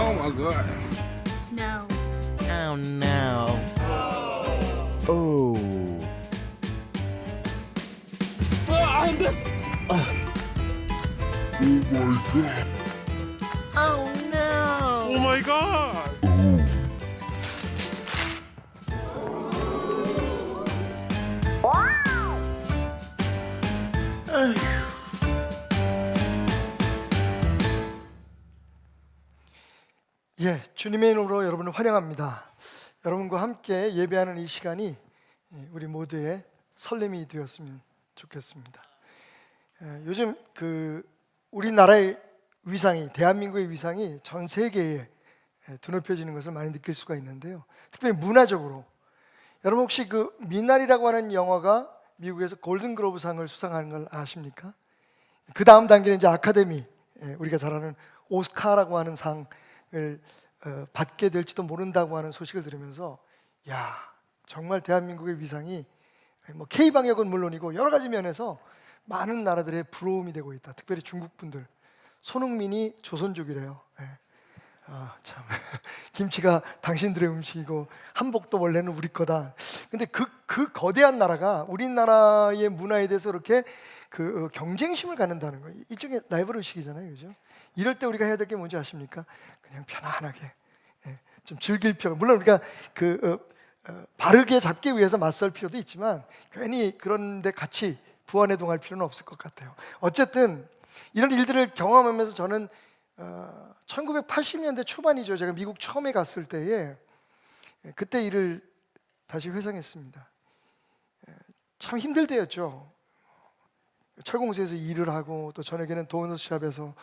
Oh my god. No. Oh no. Oh. Oh no. Oh my god. 예, 주님의 이름으로 여러분을 환영합니다. 여러분과 함께 예배하는 이 시간이 우리 모두의 설렘이 되었으면 좋겠습니다. 요즘 우리나라의 위상이, 대한민국의 위상이 전 세계에 드높여지는 것을 많이 느낄 수가 있는데요. 특별히 문화적으로 여러분 혹시 그 미나리라고 하는 영화가 미국에서 골든글로브상을 수상하는 걸 아십니까? 그 다음 단계는 이제 아카데미, 우리가 잘 아는 오스카라고 하는 상을 받게 될지도 모른다고 하는 소식을 들으면서 야, 정말 대한민국의 위상이 뭐 K방역은 물론이고 여러 가지 면에서 많은 나라들의 부러움이 되고 있다. 특별히 중국 분들. 손흥민이 조선족이래요. 참 김치가 당신들의 음식이고 한복도 원래는 우리 거다. 근데 그 거대한 나라가 우리나라의 문화에 대해서 이렇게 경쟁심을 갖는다는 거예요. 일종의 라이벌 의식이잖아요, 그죠? 이럴 때 우리가 해야 될 게 뭔지 아십니까? 그냥 편안하게 좀 즐길 필요. 물론 우리가 바르게 잡기 위해서 맞설 필요도 있지만 괜히 그런데 같이 부안해동할 필요는 없을 것 같아요. 어쨌든 이런 일들을 경험하면서 저는 1980년대 초반이죠. 제가 미국 처음에 갔을 때에 그때 일을 다시 회상했습니다. 참 힘들 때였죠. 철공소에서 일을 하고 또 저녁에는 도너스샵에서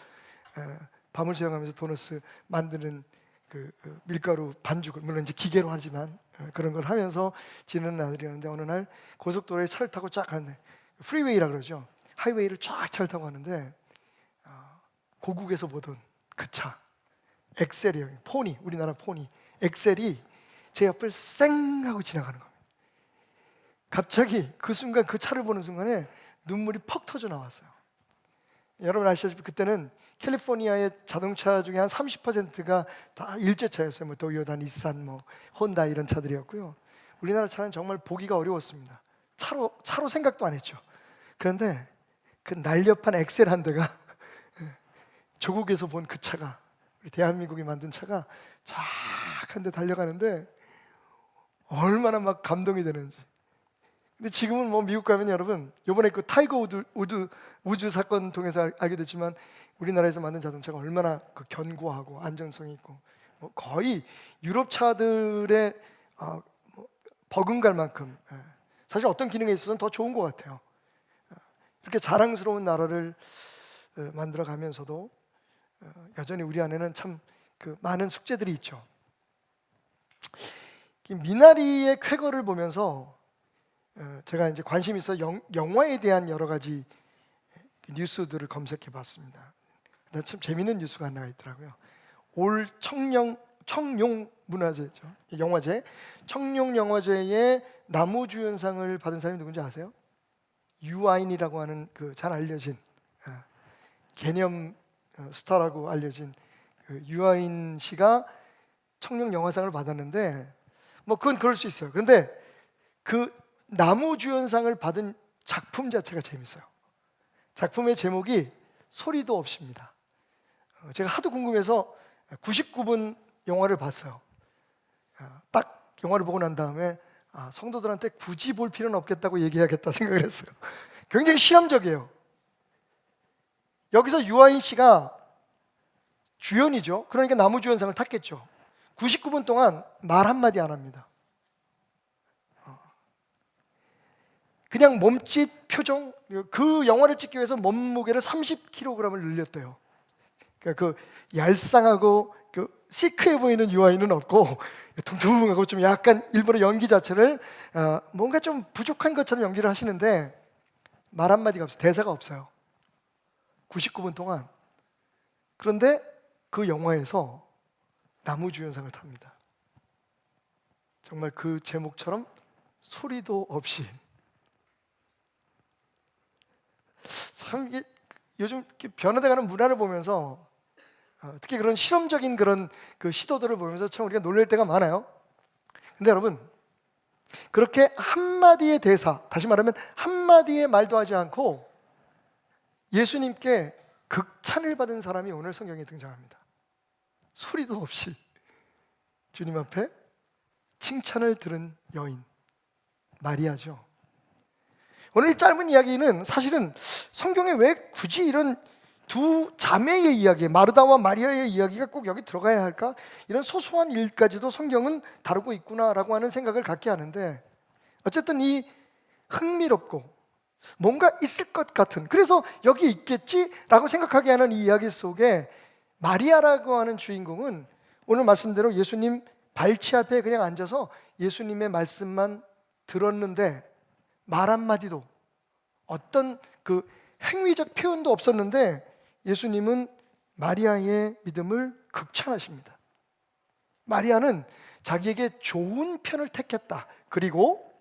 밤을 새워가면서 도너스 만드는 밀가루 반죽을 물론 이제 기계로 하지만 그런 걸 하면서 지내는 날이었는데 어느 날 고속도로에 차를 타고 쫙 가는데 프리웨이라 그러죠. 하이웨이를 쫙 차를 타고 가는데 고국에서 보던 그 차 엑셀이에요. 포니, 우리나라 포니 엑셀이 제 옆을 쌩 하고 지나가는 겁니다. 갑자기 그 순간 그 차를 보는 순간에 눈물이 퍽 터져 나왔어요. 여러분 아시다시피 그때는 캘리포니아의 자동차 중에 한 30%가 다 일제차였어요. 뭐 도요타, 닛산, 뭐 혼다 이런 차들이었고요. 우리나라 차는 정말 보기가 어려웠습니다. 차로 생각도 안 했죠. 그런데 그 날렵한 엑셀 한 대가 조국에서 본 그 차가 우리 대한민국이 만든 차가 쫙 한 대 달려가는데 얼마나 막 감동이 되는지. 근데 지금은 뭐 미국 가면 여러분 이번에 그 타이거 우즈 사건 통해서 알게 됐지만 우리나라에서 만든 자동차가 얼마나 견고하고 안정성이 있고 뭐 거의 유럽 차들의 버금갈 만큼 사실 어떤 기능에 있어서는 더 좋은 것 같아요. 이렇게 자랑스러운 나라를 만들어가면서도 여전히 우리 안에는 참 많은 숙제들이 있죠. 미나리의 쾌거를 보면서 제가 이제 관심 있어 영화에 대한 여러 가지 뉴스들을 검색해 봤습니다. 참 재미있는 뉴스가 하나 있더라고요. 올 청룡 문화제죠. 영화제. 청룡 영화제의 남우주연상을 받은 사람이 누군지 아세요? 유아인이라고 하는 잘 알려진 개념 스타라고 알려진 유아인 씨가 청룡 영화상을 받았는데 뭐 그건 그럴 수 있어요. 그런데 그 남우주연상을 받은 작품 자체가 재밌어요. 작품의 제목이 소리도 없이입니다. 제가 하도 궁금해서 99분 영화를 봤어요. 딱 영화를 보고 난 다음에 성도들한테 굳이 볼 필요는 없겠다고 얘기해야겠다 생각을 했어요. 굉장히 실험적이에요. 여기서 유아인 씨가 주연이죠. 그러니까 남우주연상을 탔겠죠. 99분 동안 말 한마디 안 합니다. 그냥 몸짓, 표정, 그 영화를 찍기 위해서 몸무게를 30kg을 늘렸대요. 그러니까 얄쌍하고 시크해 보이는 유아인은 없고 퉁퉁하고 좀 약간 일부러 연기 자체를 뭔가 좀 부족한 것처럼 연기를 하시는데 말 한마디가 없어요. 대사가 없어요. 99분 동안. 그런데 그 영화에서 남우주연상을 탑니다. 정말 그 제목처럼 소리도 없이. 참 요즘 변화돼가는 문화를 보면서 특히 그런 실험적인 그런 그 시도들을 보면서 참 우리가 놀랄 때가 많아요. 근데 여러분, 그렇게 한마디의 대사, 다시 말하면 한마디의 말도 하지 않고 예수님께 극찬을 받은 사람이 오늘 성경에 등장합니다. 소리도 없이 주님 앞에 칭찬을 들은 여인, 마리아죠. 오늘 이 짧은 이야기는 사실은 성경에 왜 굳이 이런 두 자매의 이야기, 마르다와 마리아의 이야기가 꼭 여기 들어가야 할까? 이런 소소한 일까지도 성경은 다루고 있구나라고 하는 생각을 갖게 하는데, 어쨌든 이 흥미롭고 뭔가 있을 것 같은, 그래서 여기 있겠지라고 생각하게 하는 이 이야기 속에 마리아라고 하는 주인공은 오늘 말씀대로 예수님 발치 앞에 그냥 앉아서 예수님의 말씀만 들었는데 말 한마디도, 어떤 그 행위적 표현도 없었는데 예수님은 마리아의 믿음을 극찬하십니다. 마리아는 자기에게 좋은 편을 택했다. 그리고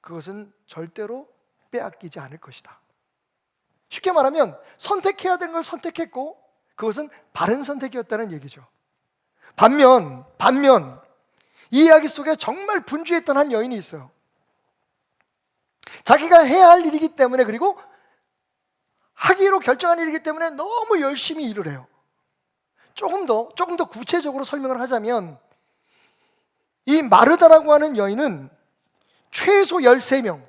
그것은 절대로 빼앗기지 않을 것이다. 쉽게 말하면 선택해야 되는 걸 선택했고 그것은 바른 선택이었다는 얘기죠. 반면 이 이야기 속에 정말 분주했던 한 여인이 있어요. 자기가 해야 할 일이기 때문에, 그리고 하기로 결정한 일이기 때문에 너무 열심히 일을 해요. 조금 더 구체적으로 설명을 하자면, 이 마르다라고 하는 여인은 최소 13명,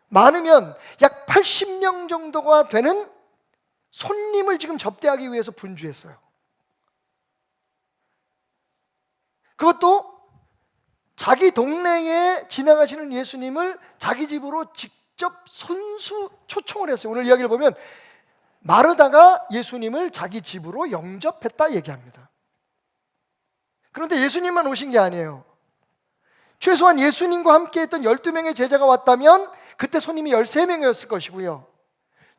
많으면 약 80명 정도가 되는 손님을 지금 접대하기 위해서 분주했어요. 그것도 자기 동네에 지나가시는 예수님을 자기 집으로 직접 손수 초청을 했어요. 오늘 이야기를 보면 마르다가 예수님을 자기 집으로 영접했다 얘기합니다. 그런데 예수님만 오신 게 아니에요. 최소한 예수님과 함께 했던 12명의 제자가 왔다면 그때 손님이 13명이었을 것이고요.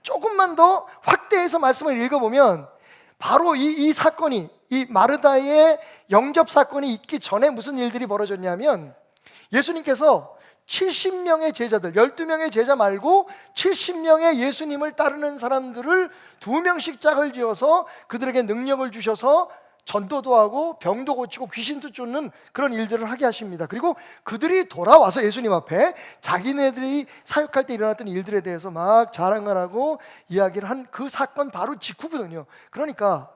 조금만 더 확대해서 말씀을 읽어보면 바로 이 사건이, 이 마르다의 영접 사건이 있기 전에 무슨 일들이 벌어졌냐면, 예수님께서 70명의 제자들, 12명의 제자 말고 70명의 예수님을 따르는 사람들을 2명씩 짝을 지어서 그들에게 능력을 주셔서 전도도 하고 병도 고치고 귀신도 쫓는 그런 일들을 하게 하십니다. 그리고 그들이 돌아와서 예수님 앞에 자기네들이 사역할 때 일어났던 일들에 대해서 막 자랑을 하고 이야기를 한 그 사건 바로 직후거든요. 그러니까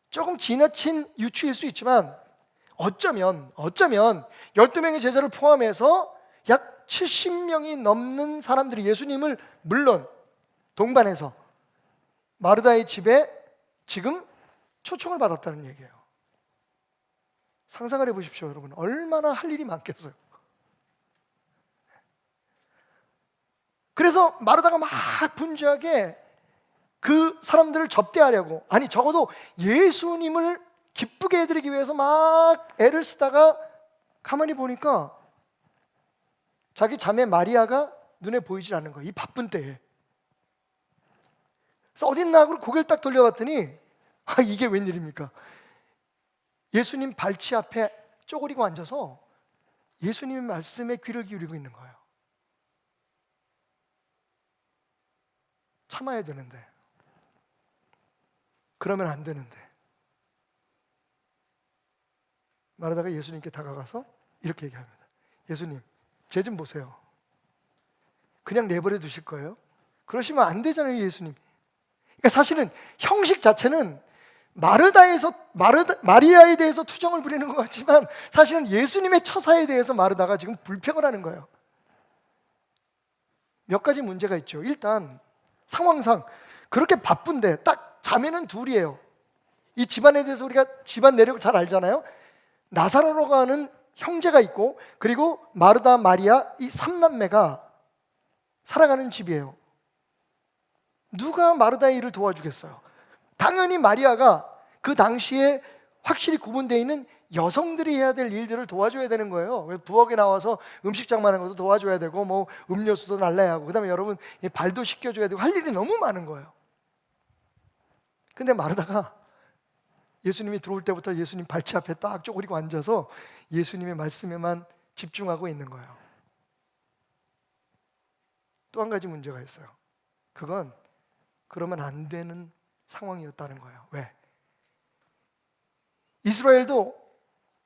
조금 지나친 유추일 수 있지만 어쩌면 12명의 제자를 포함해서 약 70명이 넘는 사람들이 예수님을 물론 동반해서 마르다의 집에 지금 초청을 받았다는 얘기예요. 상상을 해보십시오, 여러분. 얼마나 할 일이 많겠어요. 그래서 마르다가 막 분주하게 그 사람들을 접대하려고, 아니 적어도 예수님을 기쁘게 해드리기 위해서 막 애를 쓰다가 가만히 보니까 자기 자매 마리아가 눈에 보이질 않는 거예요. 이 바쁜 때에. 그래서 어딨나 하고 고개를 딱 돌려봤더니 이게 웬일입니까? 예수님 발치 앞에 쪼그리고 앉아서 예수님의 말씀에 귀를 기울이고 있는 거예요. 참아야 되는데, 그러면 안 되는데, 마르다가 예수님께 다가가서 이렇게 얘기합니다. 예수님, 쟤 좀 보세요. 그냥 내버려 두실 거예요? 그러시면 안 되잖아요, 예수님. 그러니까 사실은 형식 자체는 마리아에 대해서 투정을 부리는 것 같지만 사실은 예수님의 처사에 대해서 마르다가 지금 불평을 하는 거예요. 몇 가지 문제가 있죠. 일단 상황상 그렇게 바쁜데 딱 자매는 둘이에요. 이 집안에 대해서 우리가 집안 내력을 잘 알잖아요. 나사로라고 하는 형제가 있고, 그리고 마르다, 마리아, 이 3남매가 살아가는 집이에요. 누가 마르다의 일을 도와주겠어요? 당연히 마리아가 그 당시에 확실히 구분되어 있는 여성들이 해야 될 일들을 도와줘야 되는 거예요. 부엌에 나와서 음식장 많은 것도 도와줘야 되고, 뭐 음료수도 날라야 하고, 그 다음에 여러분 발도 씻겨줘야 되고, 할 일이 너무 많은 거예요. 근데 마르다가 예수님이 들어올 때부터 예수님 발치 앞에 딱 쪼그리고 앉아서 예수님의 말씀에만 집중하고 있는 거예요. 또 한 가지 문제가 있어요. 그건 그러면 안 되는 상황이었다는 거예요. 왜? 이스라엘도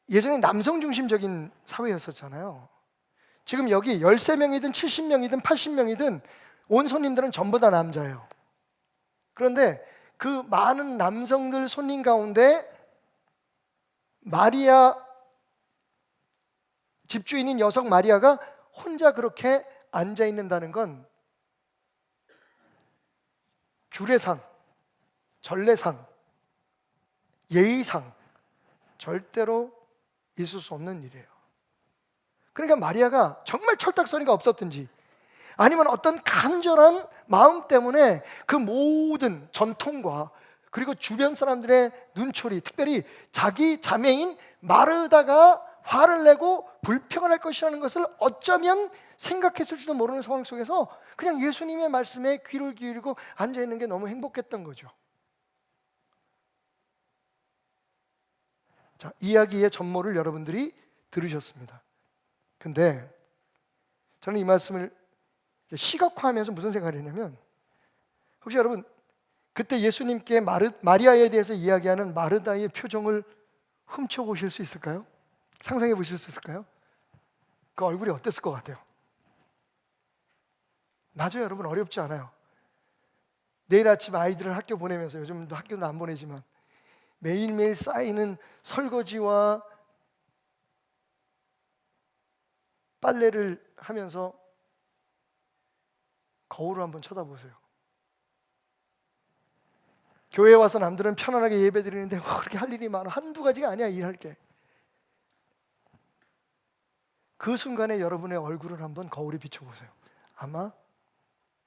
예전에 남성 중심적인 사회였었잖아요. 지금 여기 13명이든 70명이든 80명이든 온 손님들은 전부 다 남자예요. 그런데 그 많은 남성들 손님 가운데 마리아, 집주인인 여성 마리아가 혼자 그렇게 앉아 있는다는 건 규례상, 전례상, 예의상 절대로 있을 수 없는 일이에요. 그러니까 마리아가 정말 철딱서니가 없었든지 아니면 어떤 간절한 마음 때문에 그 모든 전통과 그리고 주변 사람들의 눈초리, 특별히 자기 자매인 마르다가 화를 내고 불평을 할 것이라는 것을 어쩌면 생각했을지도 모르는 상황 속에서 그냥 예수님의 말씀에 귀를 기울이고 앉아있는 게 너무 행복했던 거죠. 자, 이야기의 전모를 여러분들이 들으셨습니다. 근데 저는 이 말씀을 시각화하면서 무슨 생각을 했냐면, 혹시 여러분 그때 예수님께 마리아에 대해서 이야기하는 마르다의 표정을 훔쳐보실 수 있을까요? 상상해 보실 수 있을까요? 그 얼굴이 어땠을 것 같아요? 맞아요, 여러분, 어렵지 않아요. 내일 아침 아이들을 학교 보내면서, 요즘도 학교는 안 보내지만 매일매일 쌓이는 설거지와 빨래를 하면서 거울을 한번 쳐다보세요. 교회에 와서 남들은 편안하게 예배 드리는데 그렇게 할 일이 많아. 한두 가지가 아니야, 일할 게. 그 순간에 여러분의 얼굴을 한번 거울에 비춰보세요. 아마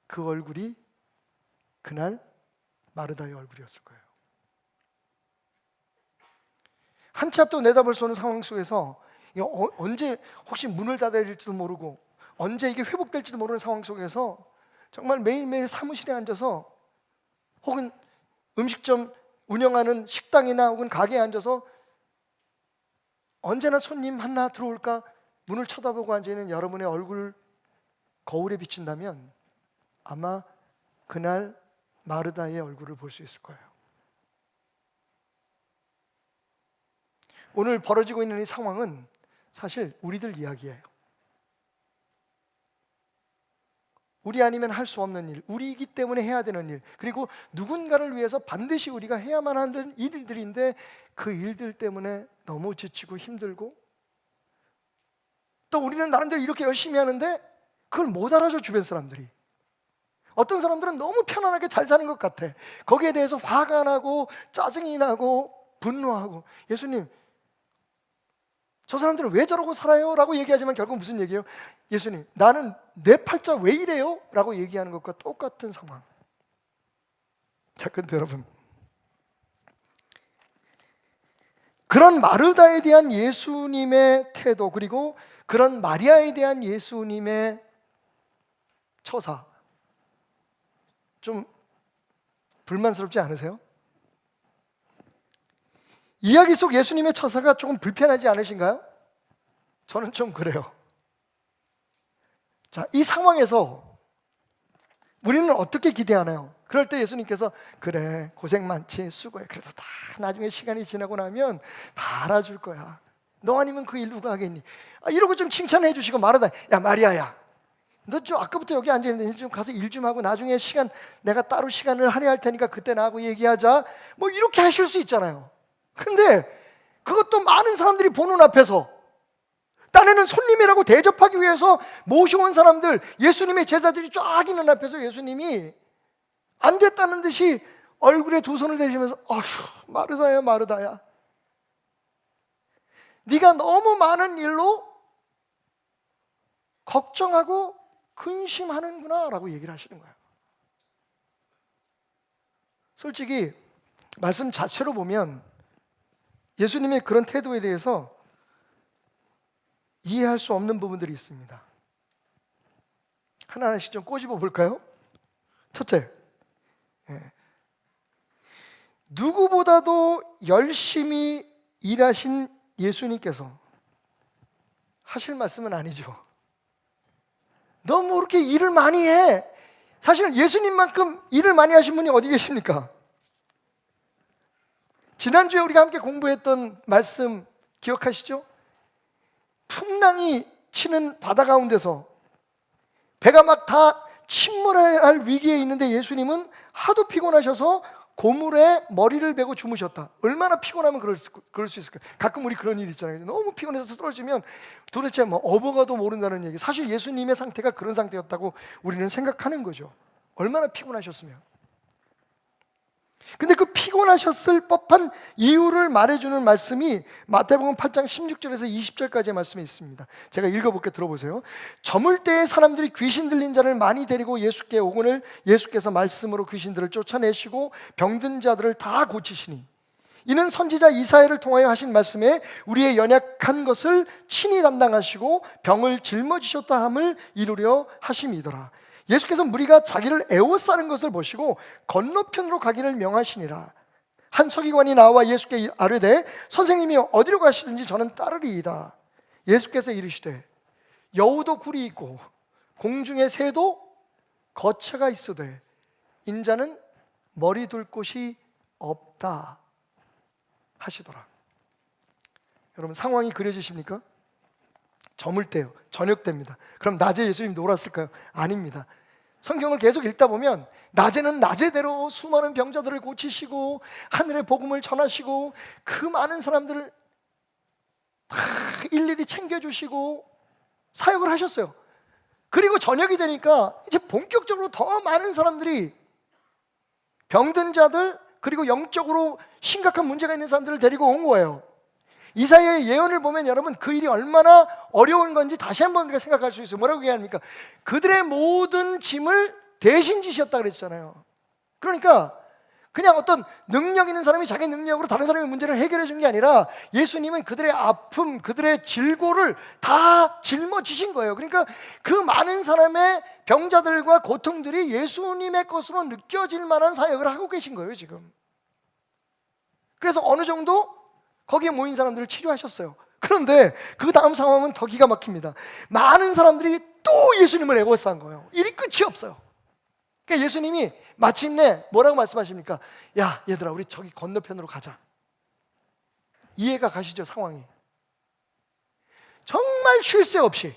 그 얼굴이 그날 마르다의 얼굴이었을 거예요. 한치 앞도 내다볼 수 없는 상황 속에서 언제 혹시 문을 닫아야 될지도 모르고 언제 이게 회복될지도 모르는 상황 속에서 정말 매일매일 사무실에 앉아서 혹은 음식점 운영하는 식당이나 혹은 가게에 앉아서 언제나 손님 하나 들어올까 문을 쳐다보고 앉아있는 여러분의 얼굴 거울에 비친다면 아마 그날 마르다의 얼굴을 볼 수 있을 거예요. 오늘 벌어지고 있는 이 상황은 사실 우리들 이야기예요. 우리 아니면 할 수 없는 일, 우리이기 때문에 해야 되는 일, 그리고 누군가를 위해서 반드시 우리가 해야만 하는 일들인데 그 일들 때문에 너무 지치고 힘들고 또 우리는 나름대로 이렇게 열심히 하는데 그걸 못 알아줘, 주변 사람들이. 어떤 사람들은 너무 편안하게 잘 사는 것 같아. 거기에 대해서 화가 나고 짜증이 나고 분노하고, 예수님 저 사람들은 왜 저러고 살아요? 라고 얘기하지만 결국 무슨 얘기예요? 예수님, 나는 내 팔자 왜 이래요? 라고 얘기하는 것과 똑같은 상황. 자, 근데 여러분, 그런 마르다에 대한 예수님의 태도, 그리고 그런 마리아에 대한 예수님의 처사, 좀 불만스럽지 않으세요? 이야기 속 예수님의 처사가 조금 불편하지 않으신가요? 저는 좀 그래요. 자, 이 상황에서 우리는 어떻게 기대하나요? 그럴 때 예수님께서 그래, 고생 많지, 수고해, 그래도 다 나중에 시간이 지나고 나면 다 알아줄 거야. 너 아니면 그 일 누가 하겠니? 이러고 좀 칭찬해 주시고 말하다, 야 마리아야, 너 좀 아까부터 여기 앉아있는데 좀 가서 일 좀 하고 나중에 시간 내가 따로 시간을 할애할 테니까 그때 나하고 얘기하자, 뭐 이렇게 하실 수 있잖아요. 근데 그것도 많은 사람들이 보는 앞에서, 딴에는 손님이라고 대접하기 위해서 모셔온 사람들, 예수님의 제자들이 쫙 있는 앞에서 예수님이 안 됐다는 듯이 얼굴에 두 손을 대시면서 어휴, 마르다야 마르다야, 네가 너무 많은 일로 걱정하고 근심하는구나 라고 얘기를 하시는 거예요. 솔직히 말씀 자체로 보면 예수님의 그런 태도에 대해서 이해할 수 없는 부분들이 있습니다. 하나하나씩 좀 꼬집어 볼까요? 첫째, 누구보다도 열심히 일하신 예수님께서 하실 말씀은 아니죠. 너 뭐 그렇게 일을 많이 해? 사실 예수님만큼 일을 많이 하신 분이 어디 계십니까? 지난주에 우리가 함께 공부했던 말씀 기억하시죠? 풍랑이 치는 바다 가운데서 배가 막 다 침몰해야 할 위기에 있는데 예수님은 하도 피곤하셔서 고물에 머리를 베고 주무셨다. 얼마나 피곤하면 그럴 수 있을까? 가끔 우리 그런 일 있잖아요. 너무 피곤해서 쓰러지면 도대체 뭐 어버가도 모른다는 얘기. 사실 예수님의 상태가 그런 상태였다고 우리는 생각하는 거죠. 얼마나 피곤하셨으면. 근데 그 피곤하셨을 법한 이유를 말해주는 말씀이 마태복음 8장 16절에서 20절까지의 말씀에 있습니다. 제가 읽어볼게, 들어보세요. 저물 때에 사람들이 귀신 들린 자를 많이 데리고 예수께 오거늘 예수께서 말씀으로 귀신들을 쫓아내시고 병든 자들을 다 고치시니 이는 선지자 이사야를 통하여 하신 말씀에 우리의 연약한 것을 친히 담당하시고 병을 짊어지셨다 함을 이루려 하심이더라. 예수께서 무리가 자기를 애워싸는 것을 보시고 건너편으로 가기를 명하시니라. 한 서기관이 나와 예수께 아뢰되 선생님이 어디로 가시든지 저는 따르리이다. 예수께서 이르시되 여우도 굴이 있고 공중에 새도 거처가 있으되 인자는 머리 둘 곳이 없다 하시더라. 여러분, 상황이 그려지십니까? 저물 때요, 저녁 때입니다. 그럼 낮에 예수님 놀았을까요? 아닙니다. 성경을 계속 읽다 보면 낮에는 낮에대로 수많은 병자들을 고치시고 하늘의 복음을 전하시고 그 많은 사람들을 다 일일이 챙겨주시고 사역을 하셨어요. 그리고 저녁이 되니까 이제 본격적으로 더 많은 사람들이 병든 자들, 그리고 영적으로 심각한 문제가 있는 사람들을 데리고 온 거예요. 이사야의 예언을 보면 여러분, 그 일이 얼마나 어려운 건지 다시 한번 우리가 생각할 수 있어요. 뭐라고 얘기합니까? 그들의 모든 짐을 대신 지셨다 그랬잖아요. 그러니까 그냥 어떤 능력 있는 사람이 자기 능력으로 다른 사람의 문제를 해결해 준 게 아니라 예수님은 그들의 아픔, 그들의 질고를 다 짊어지신 거예요. 그러니까 그 많은 사람의 병자들과 고통들이 예수님의 것으로 느껴질 만한 사역을 하고 계신 거예요, 지금. 그래서 어느 정도 거기에 모인 사람들을 치료하셨어요. 그런데 그 다음 상황은 더 기가 막힙니다. 많은 사람들이 또 예수님을 애워싼 거예요. 일이 끝이 없어요. 그러니까 예수님이 마침내 뭐라고 말씀하십니까? 야, 얘들아, 우리 저기 건너편으로 가자. 이해가 가시죠, 상황이? 정말 쉴 새 없이,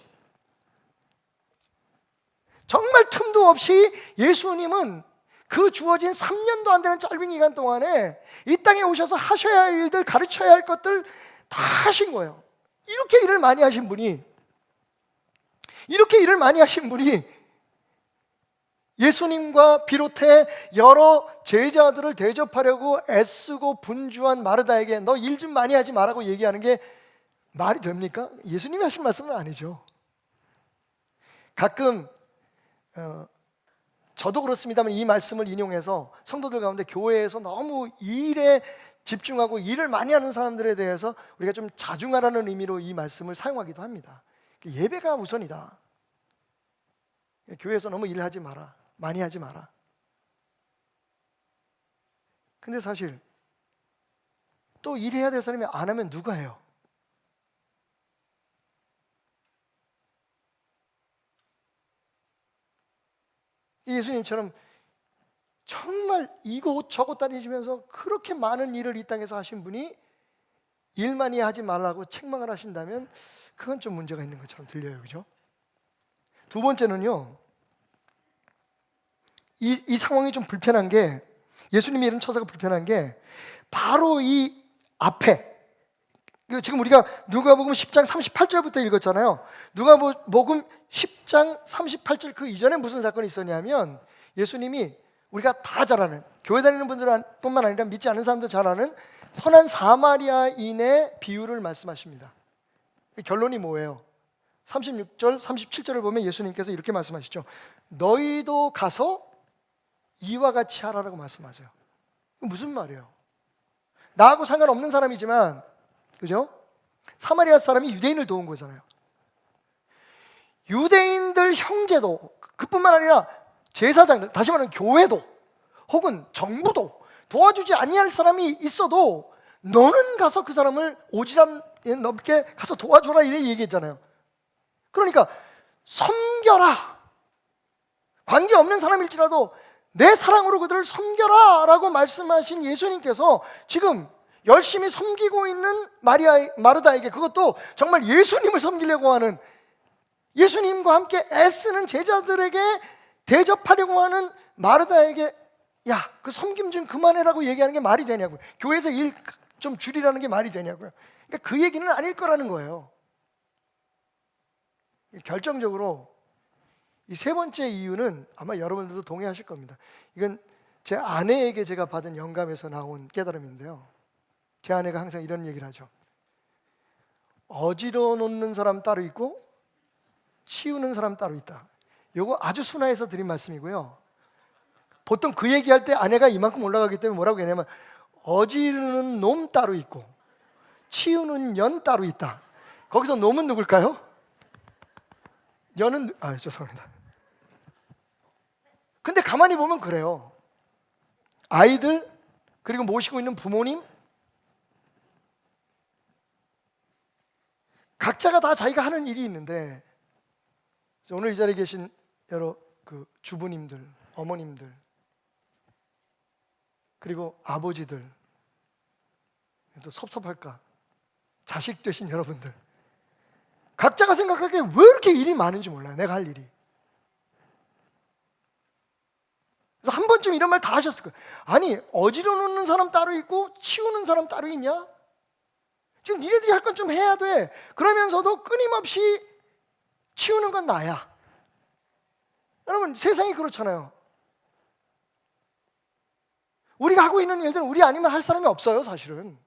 정말 틈도 없이 예수님은 그 주어진 3년도 안 되는 짧은 기간 동안에 이 땅에 오셔서 하셔야 할 일들, 가르쳐야 할 것들 다 하신 거예요. 이렇게 일을 많이 하신 분이 예수님과 비롯해 여러 제자들을 대접하려고 애쓰고 분주한 마르다에게 너 일 좀 많이 하지 말라고 얘기하는 게 말이 됩니까? 예수님이 하신 말씀은 아니죠. 가끔 저도 그렇습니다만 이 말씀을 인용해서 성도들 가운데 교회에서 너무 일에 집중하고 일을 많이 하는 사람들에 대해서 우리가 좀 자중하라는 의미로 이 말씀을 사용하기도 합니다. 예배가 우선이다. 교회에서 너무 일하지 마라, 많이 하지 마라. 근데 사실 또 일해야 될 사람이 안 하면 누가 해요? 예수님처럼 정말 이곳 저곳 다니시면서 그렇게 많은 일을 이 땅에서 하신 분이 일 많이 하지 말라고 책망을 하신다면 그건 좀 문제가 있는 것처럼 들려요, 그죠? 두 번째는요, 이 상황이 좀 불편한 게, 예수님의 이런 처사가 불편한 게 바로 이 앞에, 지금 우리가 누가복음 10장 38절부터 읽었잖아요. 누가복음 10장 38절 그 이전에 무슨 사건이 있었냐면, 예수님이 우리가 다 잘 아는, 교회 다니는 분들뿐만 아니라 믿지 않는 사람도 잘 아는 선한 사마리아인의 비유를 말씀하십니다. 결론이 뭐예요? 36절, 37절을 보면 예수님께서 이렇게 말씀하시죠. 너희도 가서 이와 같이 하라라고 말씀하세요. 무슨 말이에요? 나하고 상관없는 사람이지만, 그죠? 사마리아 사람이 유대인을 도운 거잖아요. 유대인들 형제도, 그뿐만 아니라 제사장들, 다시 말하면 교회도 혹은 정부도 도와주지 아니할 사람이 있어도 너는 가서 그 사람을 오지랖 넘게 가서 도와줘라, 이래 얘기했잖아요. 그러니까 섬겨라, 관계없는 사람일지라도 내 사랑으로 그들을 섬겨라 라고 말씀하신 예수님께서 지금 열심히 섬기고 있는 마르다에게, 그것도 정말 예수님을 섬기려고 하는, 예수님과 함께 애쓰는 제자들에게 대접하려고 하는 마르다에게 야, 그 섬김 좀 그만해라고 얘기하는 게 말이 되냐고요. 교회에서 일 좀 줄이라는 게 말이 되냐고요. 그러니까 그 얘기는 아닐 거라는 거예요. 결정적으로 이 세 번째 이유는 아마 여러분들도 동의하실 겁니다. 이건 제 아내에게 제가 받은 영감에서 나온 깨달음인데요. 제 아내가 항상 이런 얘기를 하죠. 어지러워 놓는 사람 따로 있고 치우는 사람 따로 있다. 이거 아주 순화해서 드린 말씀이고요. 보통 그 얘기할 때 아내가 이만큼 올라가기 때문에 뭐라고 하냐면 어지르는 놈 따로 있고 치우는 년 따로 있다. 거기서 놈은 누굴까요? 년은 죄송합니다. 근데 가만히 보면 그래요. 아이들, 그리고 모시고 있는 부모님, 각자가 다 자기가 하는 일이 있는데, 오늘 이 자리에 계신 여러 그 주부님들, 어머님들, 그리고 아버지들, 또 섭섭할까, 자식 되신 여러분들, 각자가 생각하기에 왜 이렇게 일이 많은지 몰라요. 내가 할 일이. 그래서 한 번쯤 이런 말 다 하셨을 거예요. 아니, 어지러 놓는 사람 따로 있고 치우는 사람 따로 있냐? 지금 니네들이 할 건 좀 해야 돼. 그러면서도 끊임없이 치우는 건 나야. 여러분, 세상이 그렇잖아요. 우리가 하고 있는 일들은 우리 아니면 할 사람이 없어요, 사실은.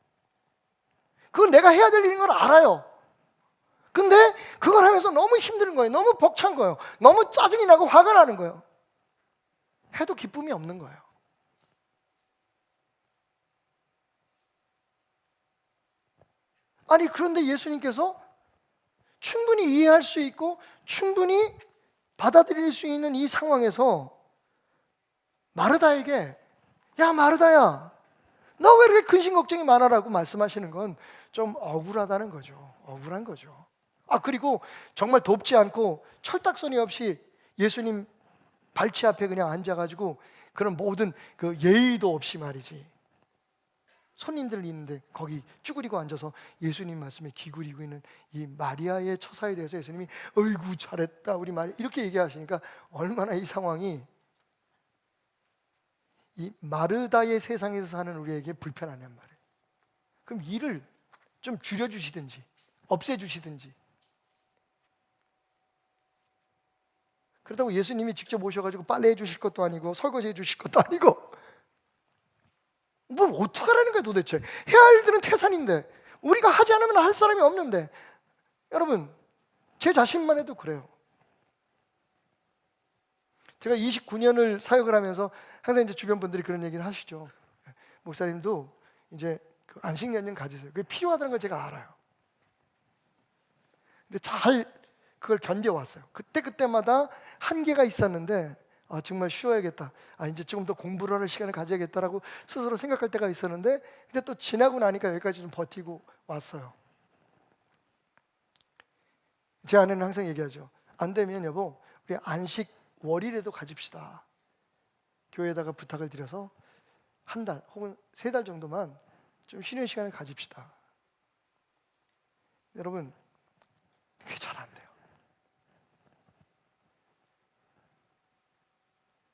그건 내가 해야 될 일인 걸 알아요. 근데 그걸 하면서 너무 힘든 거예요. 너무 벅찬 거예요. 너무 짜증이 나고 화가 나는 거예요. 해도 기쁨이 없는 거예요. 아니, 그런데 예수님께서 충분히 이해할 수 있고 충분히 받아들일 수 있는 이 상황에서 마르다에게 야, 마르다야, 너 왜 이렇게 근심 걱정이 많아라고 말씀하시는 건 좀 억울하다는 거죠. 억울한 거죠. 그리고 정말 돕지 않고 철딱서니 없이 예수님 발치 앞에 그냥 앉아가지고 그런 모든 그 예의도 없이 말이지, 손님들 있는데 거기 쭈그리고 앉아서 예수님 말씀에 기울이고 있는 이 마리아의 처사에 대해서 예수님이 어이구 잘했다 우리 마리아 이렇게 얘기하시니까 얼마나 이 상황이 이 마르다의 세상에서 사는 우리에게 불편하냔 말이에요. 그럼 일을 좀 줄여주시든지 없애주시든지. 그렇다고 예수님이 직접 오셔가지고 빨래 해주실 것도 아니고 설거지 해주실 것도 아니고 뭘 어떡하라는 거야 도대체. 해야 할 일들은 태산인데 우리가 하지 않으면 할 사람이 없는데. 여러분, 제 자신만 해도 그래요. 제가 29년을 사역을 하면서 항상 이제 주변 분들이 그런 얘기를 하시죠. 목사님도 이제 그 안식년은 가지세요. 그게 필요하다는 걸 제가 알아요. 근데 잘 그걸 견뎌왔어요. 그때마다 한계가 있었는데 정말 쉬어야겠다. 이제 조금 더 공부를 할 시간을 가져야겠다라고 스스로 생각할 때가 있었는데, 근데 또 지나고 나니까 여기까지 좀 버티고 왔어요. 제 아내는 항상 얘기하죠. 안 되면 여보, 우리 안식 월이라도 가집시다. 교회에다가 부탁을 드려서 한 달 혹은 3달 정도만 좀 쉬는 시간을 가집시다. 여러분, 그게 잘 안 돼요.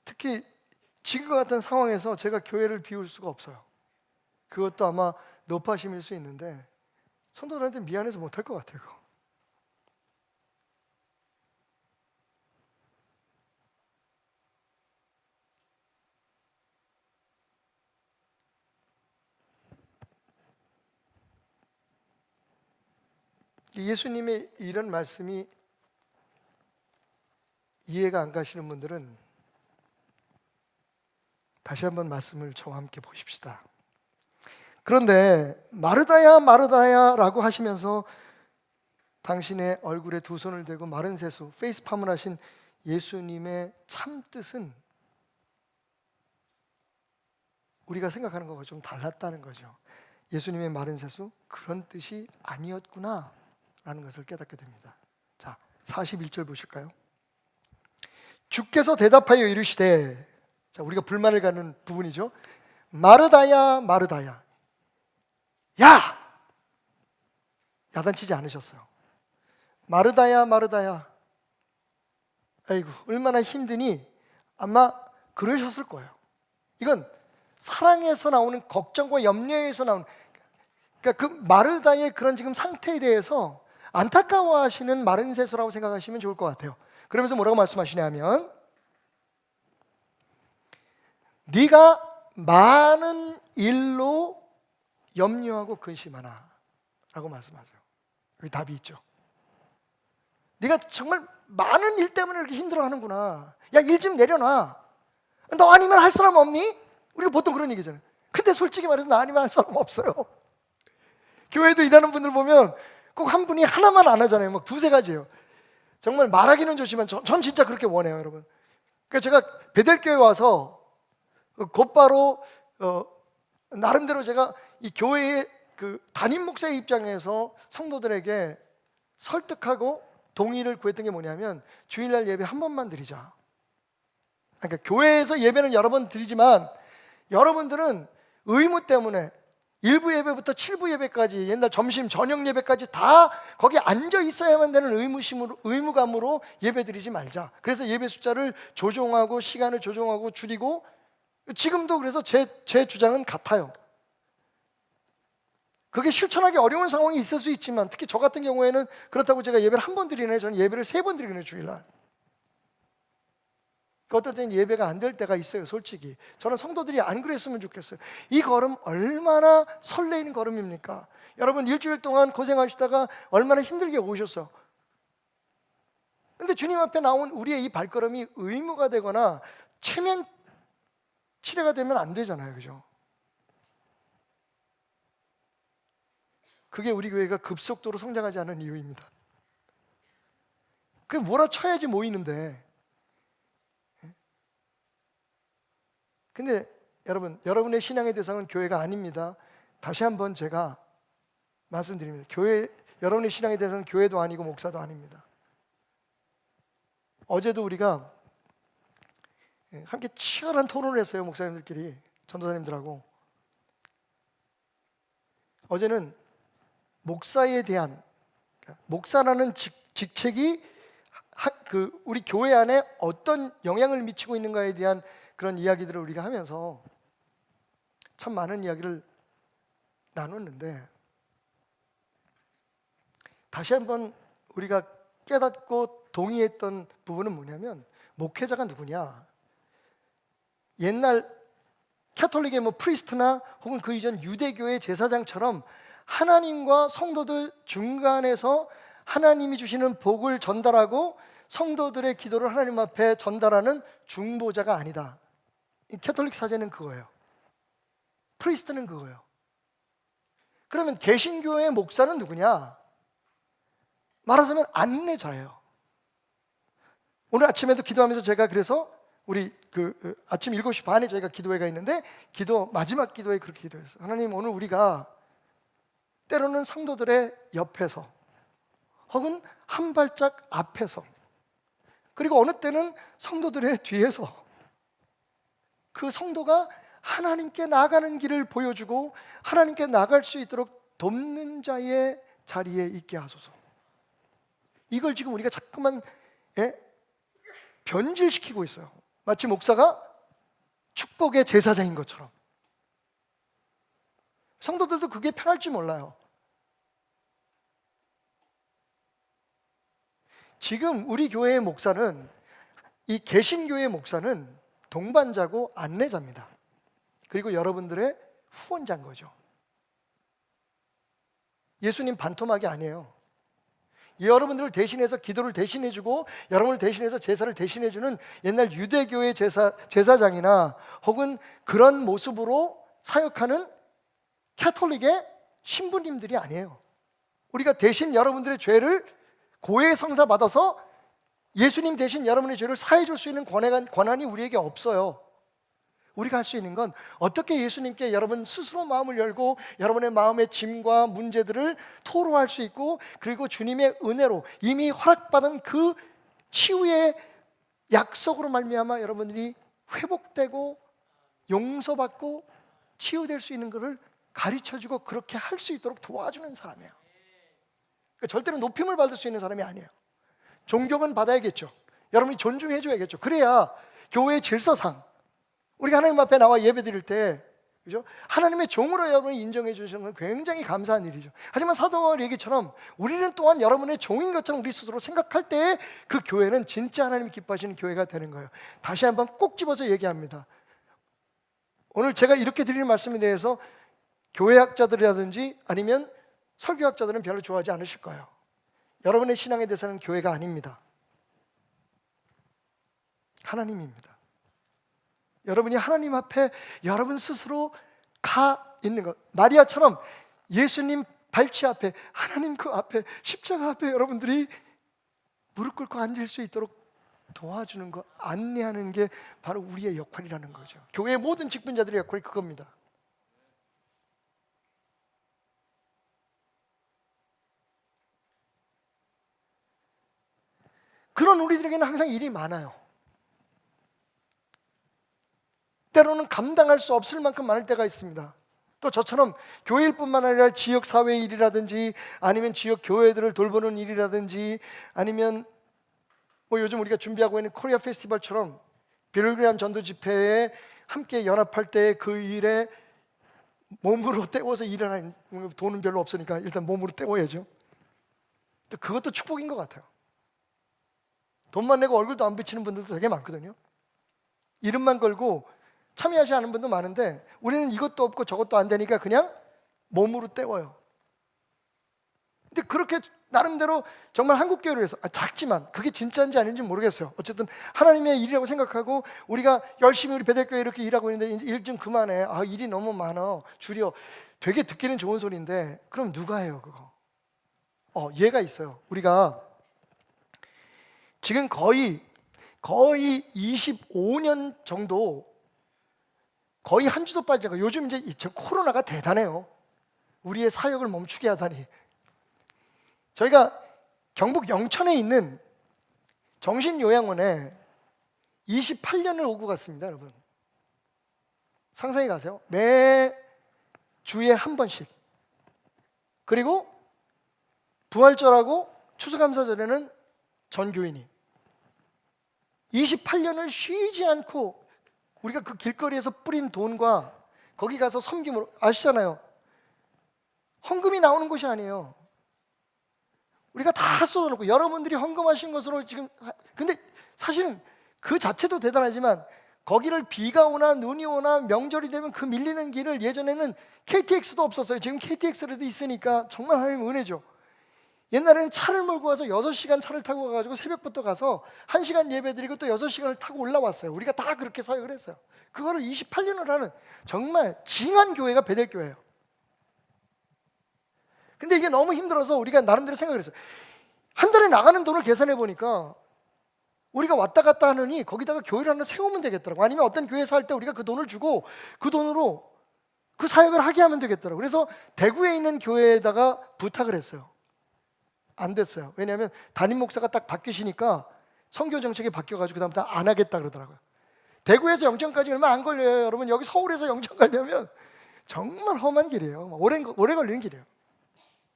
특히 지금과 같은 상황에서 제가 교회를 비울 수가 없어요. 그것도 아마 노파심일 수 있는데 성도들한테 미안해서 못할 것 같아요. 예수님의 이런 말씀이 이해가 안 가시는 분들은 다시 한번 말씀을 저와 함께 보십시다. 그런데 마르다야 마르다야 라고 하시면서 당신의 얼굴에 2손을 대고 마른 세수, 페이스팜을 하신 예수님의 참 뜻은 우리가 생각하는 것과 좀 달랐다는 거죠. 예수님의 마른 세수, 그런 뜻이 아니었구나 라는 것을 깨닫게 됩니다. 자, 41절 보실까요? 주께서 대답하여 이르시되, 자, 우리가 불만을 가는 부분이죠. 마르다야 마르다야, 야! 야단치지 않으셨어요. 마르다야 마르다야, 아이고 얼마나 힘드니, 아마 그러셨을 거예요. 이건 사랑에서 나오는 걱정과 염려에서 나오는, 그러니까 그 마르다의 그런 지금 상태에 대해서 안타까워하시는 마른 세수라고 생각하시면 좋을 것 같아요. 그러면서 뭐라고 말씀하시냐면, 네가 많은 일로 염려하고 근심하나 라고 말씀하세요. 여기 답이 있죠. 네가 정말 많은 일 때문에 이렇게 힘들어하는구나. 야, 일 좀 내려놔. 너 아니면 할 사람 없니? 우리가 보통 그런 얘기잖아요. 근데 솔직히 말해서 나 아니면 할 사람 없어요. 교회도 일하는 분들 보면 꼭 한 분이 하나만 안 하잖아요. 막 두세 가지예요. 정말 말하기는 좋지만 전 진짜 그렇게 원해요, 여러분. 그러니까 제가 베델교회 와서 곧바로 나름대로 제가 이 교회의 그 담임 목사의 입장에서 성도들에게 설득하고 동의를 구했던 게 뭐냐면, 주일날 예배 한 번만 드리자. 그러니까 교회에서 예배는 여러 번 드리지만 여러분들은 의무 때문에 1부 예배부터 7부 예배까지, 옛날 점심 저녁 예배까지 다 거기 앉아 있어야만 되는 의무감으로 예배 드리지 말자. 그래서 예배 숫자를 조정하고 시간을 조정하고 줄이고, 지금도 그래서 제 주장은 같아요. 그게 실천하기 어려운 상황이 있을 수 있지만, 특히 저 같은 경우에는 그렇다고 제가 예배를 한 번 드리나요? 저는 예배를 3번 드리거든요, 주일날. 어떨 때는 예배가 안 될 때가 있어요, 솔직히. 저는 성도들이 안 그랬으면 좋겠어요. 이 걸음 얼마나 설레이는 걸음입니까? 여러분, 일주일 동안 고생하시다가 얼마나 힘들게 오셨어요. 근데 주님 앞에 나온 우리의 이 발걸음이 의무가 되거나 체면 치레가 되면 안 되잖아요, 그죠? 그게 우리 교회가 급속도로 성장하지 않은 이유입니다. 그게 몰아쳐야지 모이는데. 근데 여러분, 여러분의 신앙의 대상은 교회가 아닙니다. 다시 한번 제가 말씀드립니다. 여러분의 신앙의 대상은 교회도 아니고 목사도 아닙니다. 어제도 우리가 함께 치열한 토론을 했어요, 목사님들끼리, 전도사님들하고. 어제는 목사에 대한, 목사라는 직책이 우리 교회 안에 어떤 영향을 미치고 있는가에 대한 그런 이야기들을 우리가 하면서 참 많은 이야기를 나눴는데, 다시 한번 우리가 깨닫고 동의했던 부분은 뭐냐면, 목회자가 누구냐? 옛날 캐톨릭의 프리스트나 혹은 그 이전 유대교의 제사장처럼 하나님과 성도들 중간에서 하나님이 주시는 복을 전달하고 성도들의 기도를 하나님 앞에 전달하는 중보자가 아니다. 이 캐톨릭 사제는 그거예요. 프리스트는 그거예요. 그러면 개신교의 목사는 누구냐? 말하자면 안내자예요. 오늘 아침에도 기도하면서 제가 그래서 우리 아침 7시 반에 저희가 기도회가 있는데, 마지막 기도에 그렇게 기도했어요. 하나님, 오늘 우리가 때로는 성도들의 옆에서 혹은 한 발짝 앞에서, 그리고 어느 때는 성도들의 뒤에서 그 성도가 하나님께 나아가는 길을 보여주고 하나님께 나갈 수 있도록 돕는 자의 자리에 있게 하소서. 이걸 지금 우리가 자꾸만 변질시키고 있어요. 마치 목사가 축복의 제사장인 것처럼. 성도들도 그게 편할지 몰라요. 지금 우리 교회의 목사는, 이 개신교의 목사는 동반자고 안내자입니다. 그리고 여러분들의 후원자인 거죠. 예수님 반토막이 아니에요. 여러분들을 대신해서 기도를 대신해주고 여러분을 대신해서 제사를 대신해주는 옛날 유대교의 제사장이나 혹은 그런 모습으로 사역하는 캐톨릭의 신부님들이 아니에요. 우리가 대신 여러분들의 죄를 고해 성사 받아서 예수님 대신 여러분의 죄를 사해 줄 수 있는 권한이 우리에게 없어요. 우리가 할 수 있는 건 어떻게 예수님께 여러분 스스로 마음을 열고 여러분의 마음의 짐과 문제들을 토로할 수 있고, 그리고 주님의 은혜로 이미 허락받은 그 치유의 약속으로 말미암아 여러분들이 회복되고 용서받고 치유될 수 있는 것을 가르쳐주고 그렇게 할 수 있도록 도와주는 사람이에요. 그러니까 절대로 높임을 받을 수 있는 사람이 아니에요. 존경은 받아야겠죠. 여러분이 존중해 줘야겠죠. 그래야 교회의 질서상 우리가 하나님 앞에 나와 예배 드릴 때, 그죠? 하나님의 종으로 여러분이 인정해 주시는 건 굉장히 감사한 일이죠. 하지만 사도 바울 얘기처럼 우리는 또한 여러분의 종인 것처럼 우리 스스로 생각할 때 그 교회는 진짜 하나님이 기뻐하시는 교회가 되는 거예요. 다시 한번 꼭 집어서 얘기합니다. 오늘 제가 이렇게 드리는 말씀에 대해서 교회학자들이라든지 아니면 설교학자들은 별로 좋아하지 않으실 거예요. 여러분의 신앙에 대해서는 교회가 아닙니다. 하나님입니다. 여러분이 하나님 앞에 여러분 스스로 가 있는 것, 마리아처럼 예수님 발치 앞에, 하나님 그 앞에, 십자가 앞에 여러분들이 무릎 꿇고 앉을 수 있도록 도와주는 것, 안내하는 게 바로 우리의 역할이라는 거죠. 교회의 모든 직분자들의 역할이 그겁니다. 그런 우리들에게는 항상 일이 많아요. 때로는 감당할 수 없을 만큼 많을 때가 있습니다. 또 저처럼 교회일 뿐만 아니라 지역 사회 일이라든지 아니면 지역 교회들을 돌보는 일이라든지 아니면 뭐 요즘 우리가 준비하고 있는 코리아 페스티벌처럼 빌그램 전도 집회에 함께 연합할 때 그 일에 몸으로 때워서 일하는, 돈은 별로 없으니까 일단 몸으로 때워야죠. 또 그것도 축복인 것 같아요. 돈만 내고 얼굴도 안 비치는 분들도 되게 많거든요. 이름만 걸고 참여하지 않은 분도 많은데 우리는 이것도 없고 저것도 안 되니까 그냥 몸으로 때워요. 근데 그렇게 나름대로 정말 한국교회를 위해서, 작지만 그게 진짜인지 아닌지 모르겠어요. 어쨌든 하나님의 일이라고 생각하고 우리가 열심히 우리 베델교회 이렇게 일하고 있는데 이제 일 좀 그만해, 일이 너무 많아, 줄여. 되게 듣기는 좋은 소리인데 그럼 누가 해요 그거? 얘가 있어요. 우리가 지금 거의 25년 정도 거의 한 주도 빠지지 않고, 요즘 이제 코로나가 대단해요. 우리의 사역을 멈추게 하다니. 저희가 경북 영천에 있는 정신요양원에 28년을 오고 갔습니다, 여러분. 상상해 가세요. 매 주에 한 번씩. 그리고 부활절하고 추수감사절에는 전교인이 28년을 쉬지 않고 우리가 그 길거리에서 뿌린 돈과 거기 가서 섬김으로, 아시잖아요. 헌금이 나오는 곳이 아니에요. 우리가 다 쏟아놓고 여러분들이 헌금하신 것으로 지금. 근데 사실은 그 자체도 대단하지만 거기를 비가 오나 눈이 오나 명절이 되면 그 밀리는 길을, 예전에는 KTX도 없었어요. 지금 KTX라도 있으니까 정말 하나님 은혜죠. 옛날에는 차를 몰고 가서 6시간 차를 타고 가가지고 새벽부터 가서 1시간 예배 드리고 또 6시간을 타고 올라왔어요. 우리가 다 그렇게 사역을 했어요. 그거를 28년을 하는 정말 징한 교회가 베델교회예요. 근데 이게 너무 힘들어서 우리가 나름대로 생각을 했어요. 한 달에 나가는 돈을 계산해 보니까 우리가 왔다 갔다 하느니 거기다가 교회를 하나 세우면 되겠더라고. 아니면 어떤 교회에서 할 때 우리가 그 돈을 주고 그 돈으로 그 사역을 하게 하면 되겠더라고. 그래서 대구에 있는 교회에다가 부탁을 했어요. 안 됐어요. 왜냐하면 담임 목사가 딱 바뀌시니까 선교 정책이 바뀌어가지고 그다음부터 안 하겠다 그러더라고요. 대구에서 영천까지 얼마 안 걸려요, 여러분. 여기 서울에서 영천 가려면 정말 험한 길이에요. 오래 걸리는 길이에요.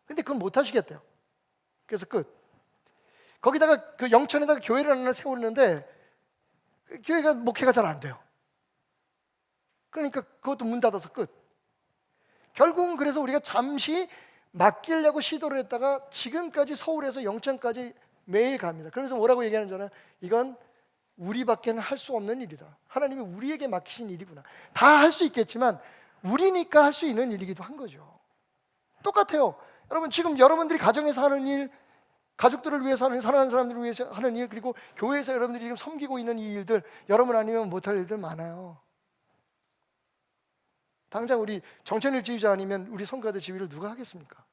근데 그건 못 하시겠대요. 그래서 끝. 거기다가 그 영천에다가 교회를 하나 세우는데 교회가 목회가 잘 안 돼요. 그러니까 그것도 문 닫아서 끝. 결국은 그래서 우리가 잠시 맡기려고 시도를 했다가 지금까지 서울에서 영천까지 매일 갑니다. 그러면서 뭐라고 얘기하는 줄 알아요? 이건 우리밖에는 할 수 없는 일이다. 하나님이 우리에게 맡기신 일이구나. 다 할 수 있겠지만 우리니까 할 수 있는 일이기도 한 거죠. 똑같아요. 여러분, 지금 여러분들이 가정에서 하는 일, 가족들을 위해서 하는, 사랑하는 사람들을 위해서 하는 일, 그리고 교회에서 여러분들이 지금 섬기고 있는 이 일들, 여러분 아니면 못할 일들 많아요. 당장 우리 정천일 지휘자 아니면 우리 성가대 지휘를 누가 하겠습니까?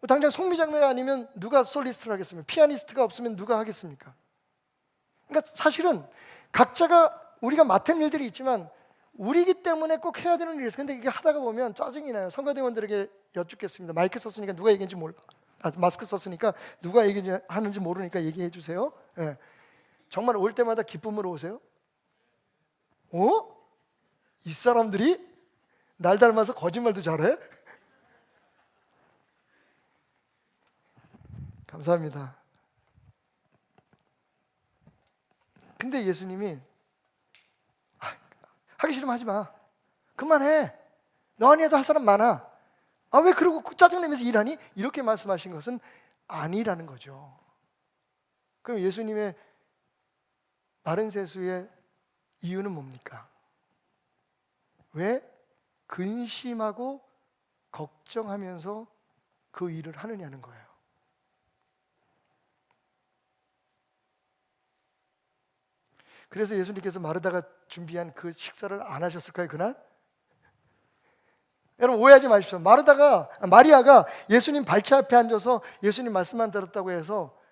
당장 송미장로가 아니면 누가 솔리스트를 하겠습니까? 피아니스트가 없으면 누가 하겠습니까? 그러니까 사실은 각자가 우리가 맡은 일들이 있지만 우리이기 때문에 꼭 해야 되는 일이 있어요. 근데 이게 하다가 보면 짜증이 나요. 성가대원들에게 여쭙겠습니다. 마이크 썼으니까 누가 얘기했는지 몰라. 마스크 썼으니까 누가 얘기하는지 모르니까 얘기해 주세요. 예. 정말 올 때마다 기쁨으로 오세요? 이 사람들이 날 닮아서 거짓말도 잘해? 감사합니다. 근데 예수님이 하기 싫으면 하지 마. 그만해. 너 아니어도 할 사람 많아. 왜 그러고 짜증내면서 일하니? 이렇게 말씀하신 것은 아니라는 거죠. 그럼 예수님의 마른 세수의 이유는 뭡니까? 왜 근심하고 걱정하면서 그 일을 하느냐는 거예요. 그래서 예수님께서 마르다가 준비한 그 식사를 안 하셨을까요, 그날? 여러분 오해하지 마십시오. 마리아가 예수님 발차 앞에 앉아서 예수님 말씀만 들었다고 해서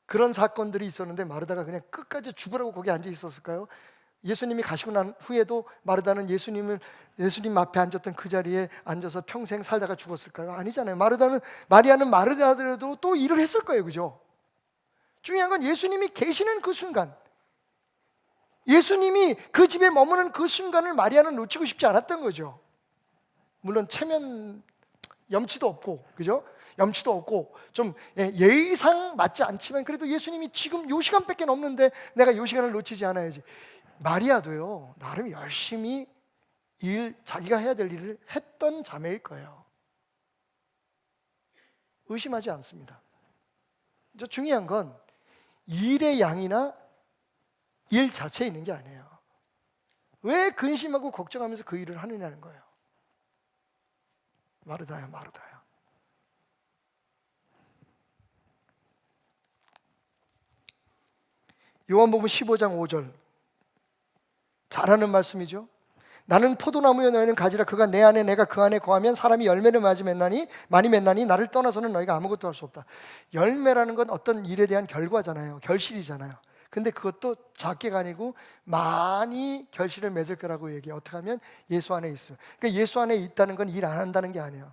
그런 사건들이 있었는데 마르다가 그냥 끝까지 죽으라고 거기 앉아 있었을까요? 예수님이 가시고 난 후에도 마르다는 예수님 앞에 앉았던 그 자리에 앉아서 평생 살다가 죽었을까요? 아니잖아요. 마리아는 마르다더라도 또 일을 했을 거예요, 그죠? 중요한 건 예수님이 계시는 그 순간, 예수님이 그 집에 머무는 그 순간을 마리아는 놓치고 싶지 않았던 거죠. 물론 체면 염치도 없고, 그죠? 염치도 없고 좀 예의상 맞지 않지만 그래도 예수님이 지금 요 시간밖에 없는데 내가 요 시간을 놓치지 않아야지. 마리아도요 나름 열심히 자기가 해야 될 일을 했던 자매일 거예요. 의심하지 않습니다. 중요한 건 일의 양이나 일 자체에 있는 게 아니에요. 왜 근심하고 걱정하면서 그 일을 하느냐는 거예요. 마르다야. 요한복음 15장 5절 잘하는 말씀이죠. 나는 포도나무여 너희는 가지라. 그가 내 안에 내가 그 안에 거하면 사람이 열매를 많이 맺나니 나를 떠나서는 너희가 아무것도 할 수 없다. 열매라는 건 어떤 일에 대한 결과잖아요. 결실이잖아요. 근데 그것도 작게가 아니고 많이 결실을 맺을 거라고 얘기해요. 어떻게 하면 예수 안에 있으면. 그러니까 예수 안에 있다는 건 일 안 한다는 게 아니에요.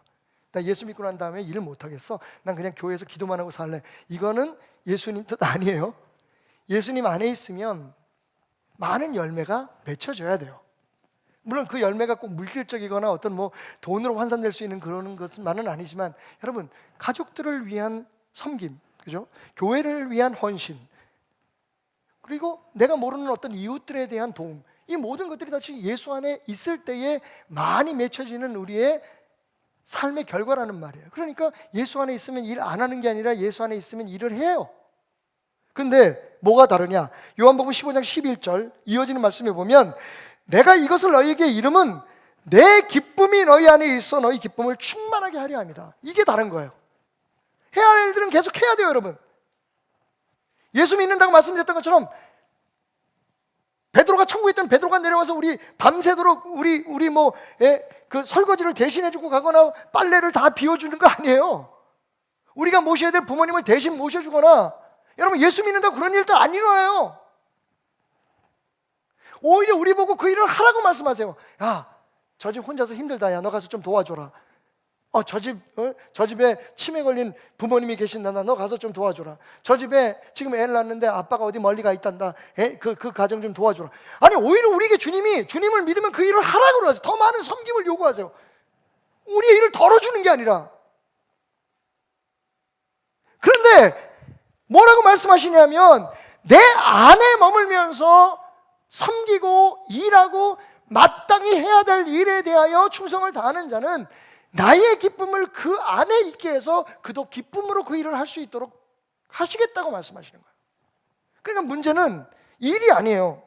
나 예수 믿고 난 다음에 일을 못 하겠어. 난 그냥 교회에서 기도만 하고 살래. 이거는 예수님 뜻 아니에요. 예수님 안에 있으면 많은 열매가 맺혀져야 돼요. 물론 그 열매가 꼭 물질적이거나 어떤 돈으로 환산될 수 있는 그런 것만은 아니지만 여러분 가족들을 위한 섬김, 그죠? 교회를 위한 헌신, 그리고 내가 모르는 어떤 이웃들에 대한 도움, 이 모든 것들이 다 예수 안에 있을 때에 많이 맺혀지는 우리의 삶의 결과라는 말이에요. 그러니까 예수 안에 있으면 일 안 하는 게 아니라 예수 안에 있으면 일을 해요. 근데 뭐가 다르냐? 요한복음 15장 11절 이어지는 말씀에 보면 내가 이것을 너희에게 이름은 내 기쁨이 너희 안에 있어 너희 기쁨을 충만하게 하려 합니다. 이게 다른 거예요. 해야 할 일들은 계속 해야 돼요, 여러분. 예수 믿는다고 말씀드렸던 것처럼 베드로가 천국에 있던 베드로가 내려와서 우리 밤새도록 그 설거지를 대신해주고 가거나 빨래를 다 비워주는 거 아니에요. 우리가 모셔야 될 부모님을 대신 모셔주거나, 여러분 예수 믿는다고 그런 일들 안 일어나요. 오히려 우리 보고 그 일을 하라고 말씀하세요. 야, 저 집 혼자서 힘들다. 야, 너 가서 좀 도와줘라. 저 집에 치매 걸린 부모님이 계신다. 너 가서 좀 도와줘라. 저 집에 지금 애를 낳는데 아빠가 어디 멀리 가 있단다. 그 가정 좀 도와줘라. 아니, 오히려 우리에게 주님을 믿으면 그 일을 하라고 그러세요. 더 많은 섬김을 요구하세요. 우리의 일을 덜어주는 게 아니라. 그런데 뭐라고 말씀하시냐면 내 안에 머물면서 섬기고 일하고 마땅히 해야 될 일에 대하여 충성을 다하는 자는 나의 기쁨을 그 안에 있게 해서 그도 기쁨으로 그 일을 할 수 있도록 하시겠다고 말씀하시는 거예요. 그러니까 문제는 일이 아니에요.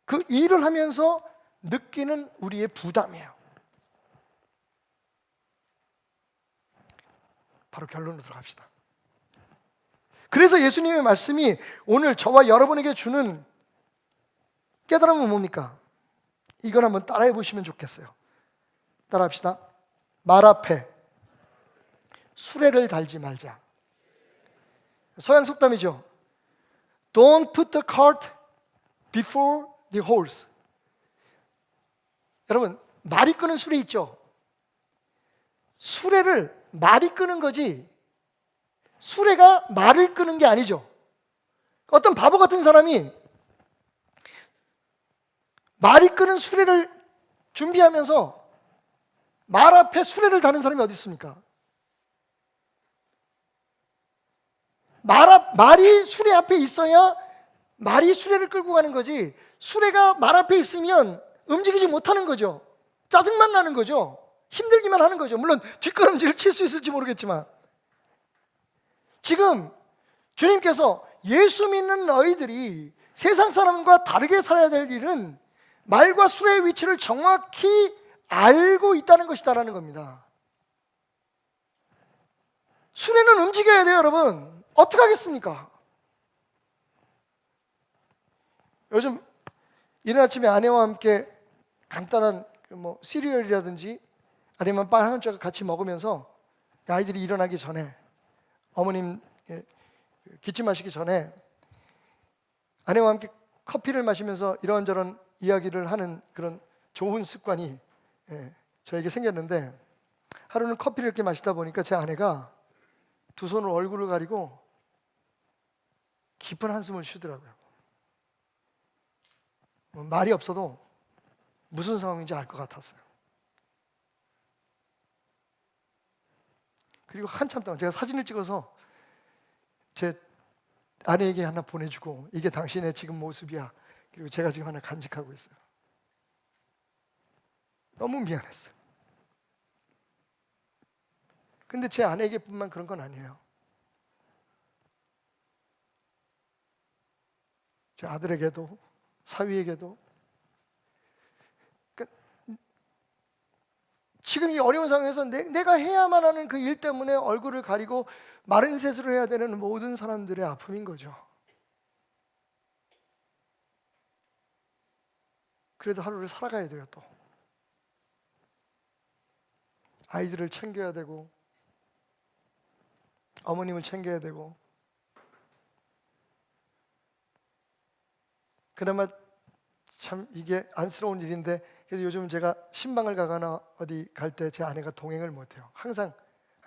그 일을 하면서 느끼는 우리의 부담이에요. 바로 결론으로 들어갑시다. 그래서 예수님의 말씀이 오늘 저와 여러분에게 주는 깨달음은 뭡니까? 이걸 한번 따라해 보시면 좋겠어요. 따라합시다. 말 앞에 수레를 달지 말자. 서양 속담이죠. Don't put the cart before the horse. 여러분, 말이 끄는 수레 있죠? 수레를 말이 끄는 거지 수레가 말을 끄는 게 아니죠. 어떤 바보 같은 사람이 말이 끄는 수레를 준비하면서 말 앞에 수레를 다는 사람이 어디 있습니까? 말이 수레 앞에 있어야 말이 수레를 끌고 가는 거지, 수레가 말 앞에 있으면 움직이지 못하는 거죠. 짜증만 나는 거죠. 힘들기만 하는 거죠. 물론 뒷걸음질을 칠 수 있을지 모르겠지만, 지금 주님께서 예수 믿는 너희들이 세상 사람과 다르게 살아야 될 일은 말과 수레의 위치를 정확히 알고 있다는 것이다라는 겁니다. 수레는 움직여야 돼요, 여러분. 어떻게 하겠습니까? 요즘 이른 아침에 아내와 함께 간단한 시리얼이라든지 아니면 빵 한 조각 같이 먹으면서 아이들이 일어나기 전에, 어머님 기침하시기 전에 아내와 함께 커피를 마시면서 이런저런 이야기를 하는 그런 좋은 습관이 저에게 생겼는데, 하루는 커피를 이렇게 마시다 보니까 제 아내가 두 손으로 얼굴을 가리고 깊은 한숨을 쉬더라고요. 말이 없어도 무슨 상황인지 알 것 같았어요. 그리고 한참 동안 제가 사진을 찍어서 제 아내에게 하나 보내주고, 이게 당신의 지금 모습이야. 그리고 제가 지금 하나 간직하고 있어요. 너무 미안했어요. 근데 제 아내에게뿐만 그런 건 아니에요. 제 아들에게도, 사위에게도. 그러니까 지금 이 어려운 상황에서 내가 해야만 하는 그 일 때문에 얼굴을 가리고 마른 세수를 해야 되는 모든 사람들의 아픔인 거죠. 그래도 하루를 살아가야 돼요. 또 아이들을 챙겨야 되고, 어머님을 챙겨야 되고. 그나마 참 이게 안쓰러운 일인데, 그래서 요즘 제가 신방을 가거나 어디 갈 때 제 아내가 동행을 못해요. 항상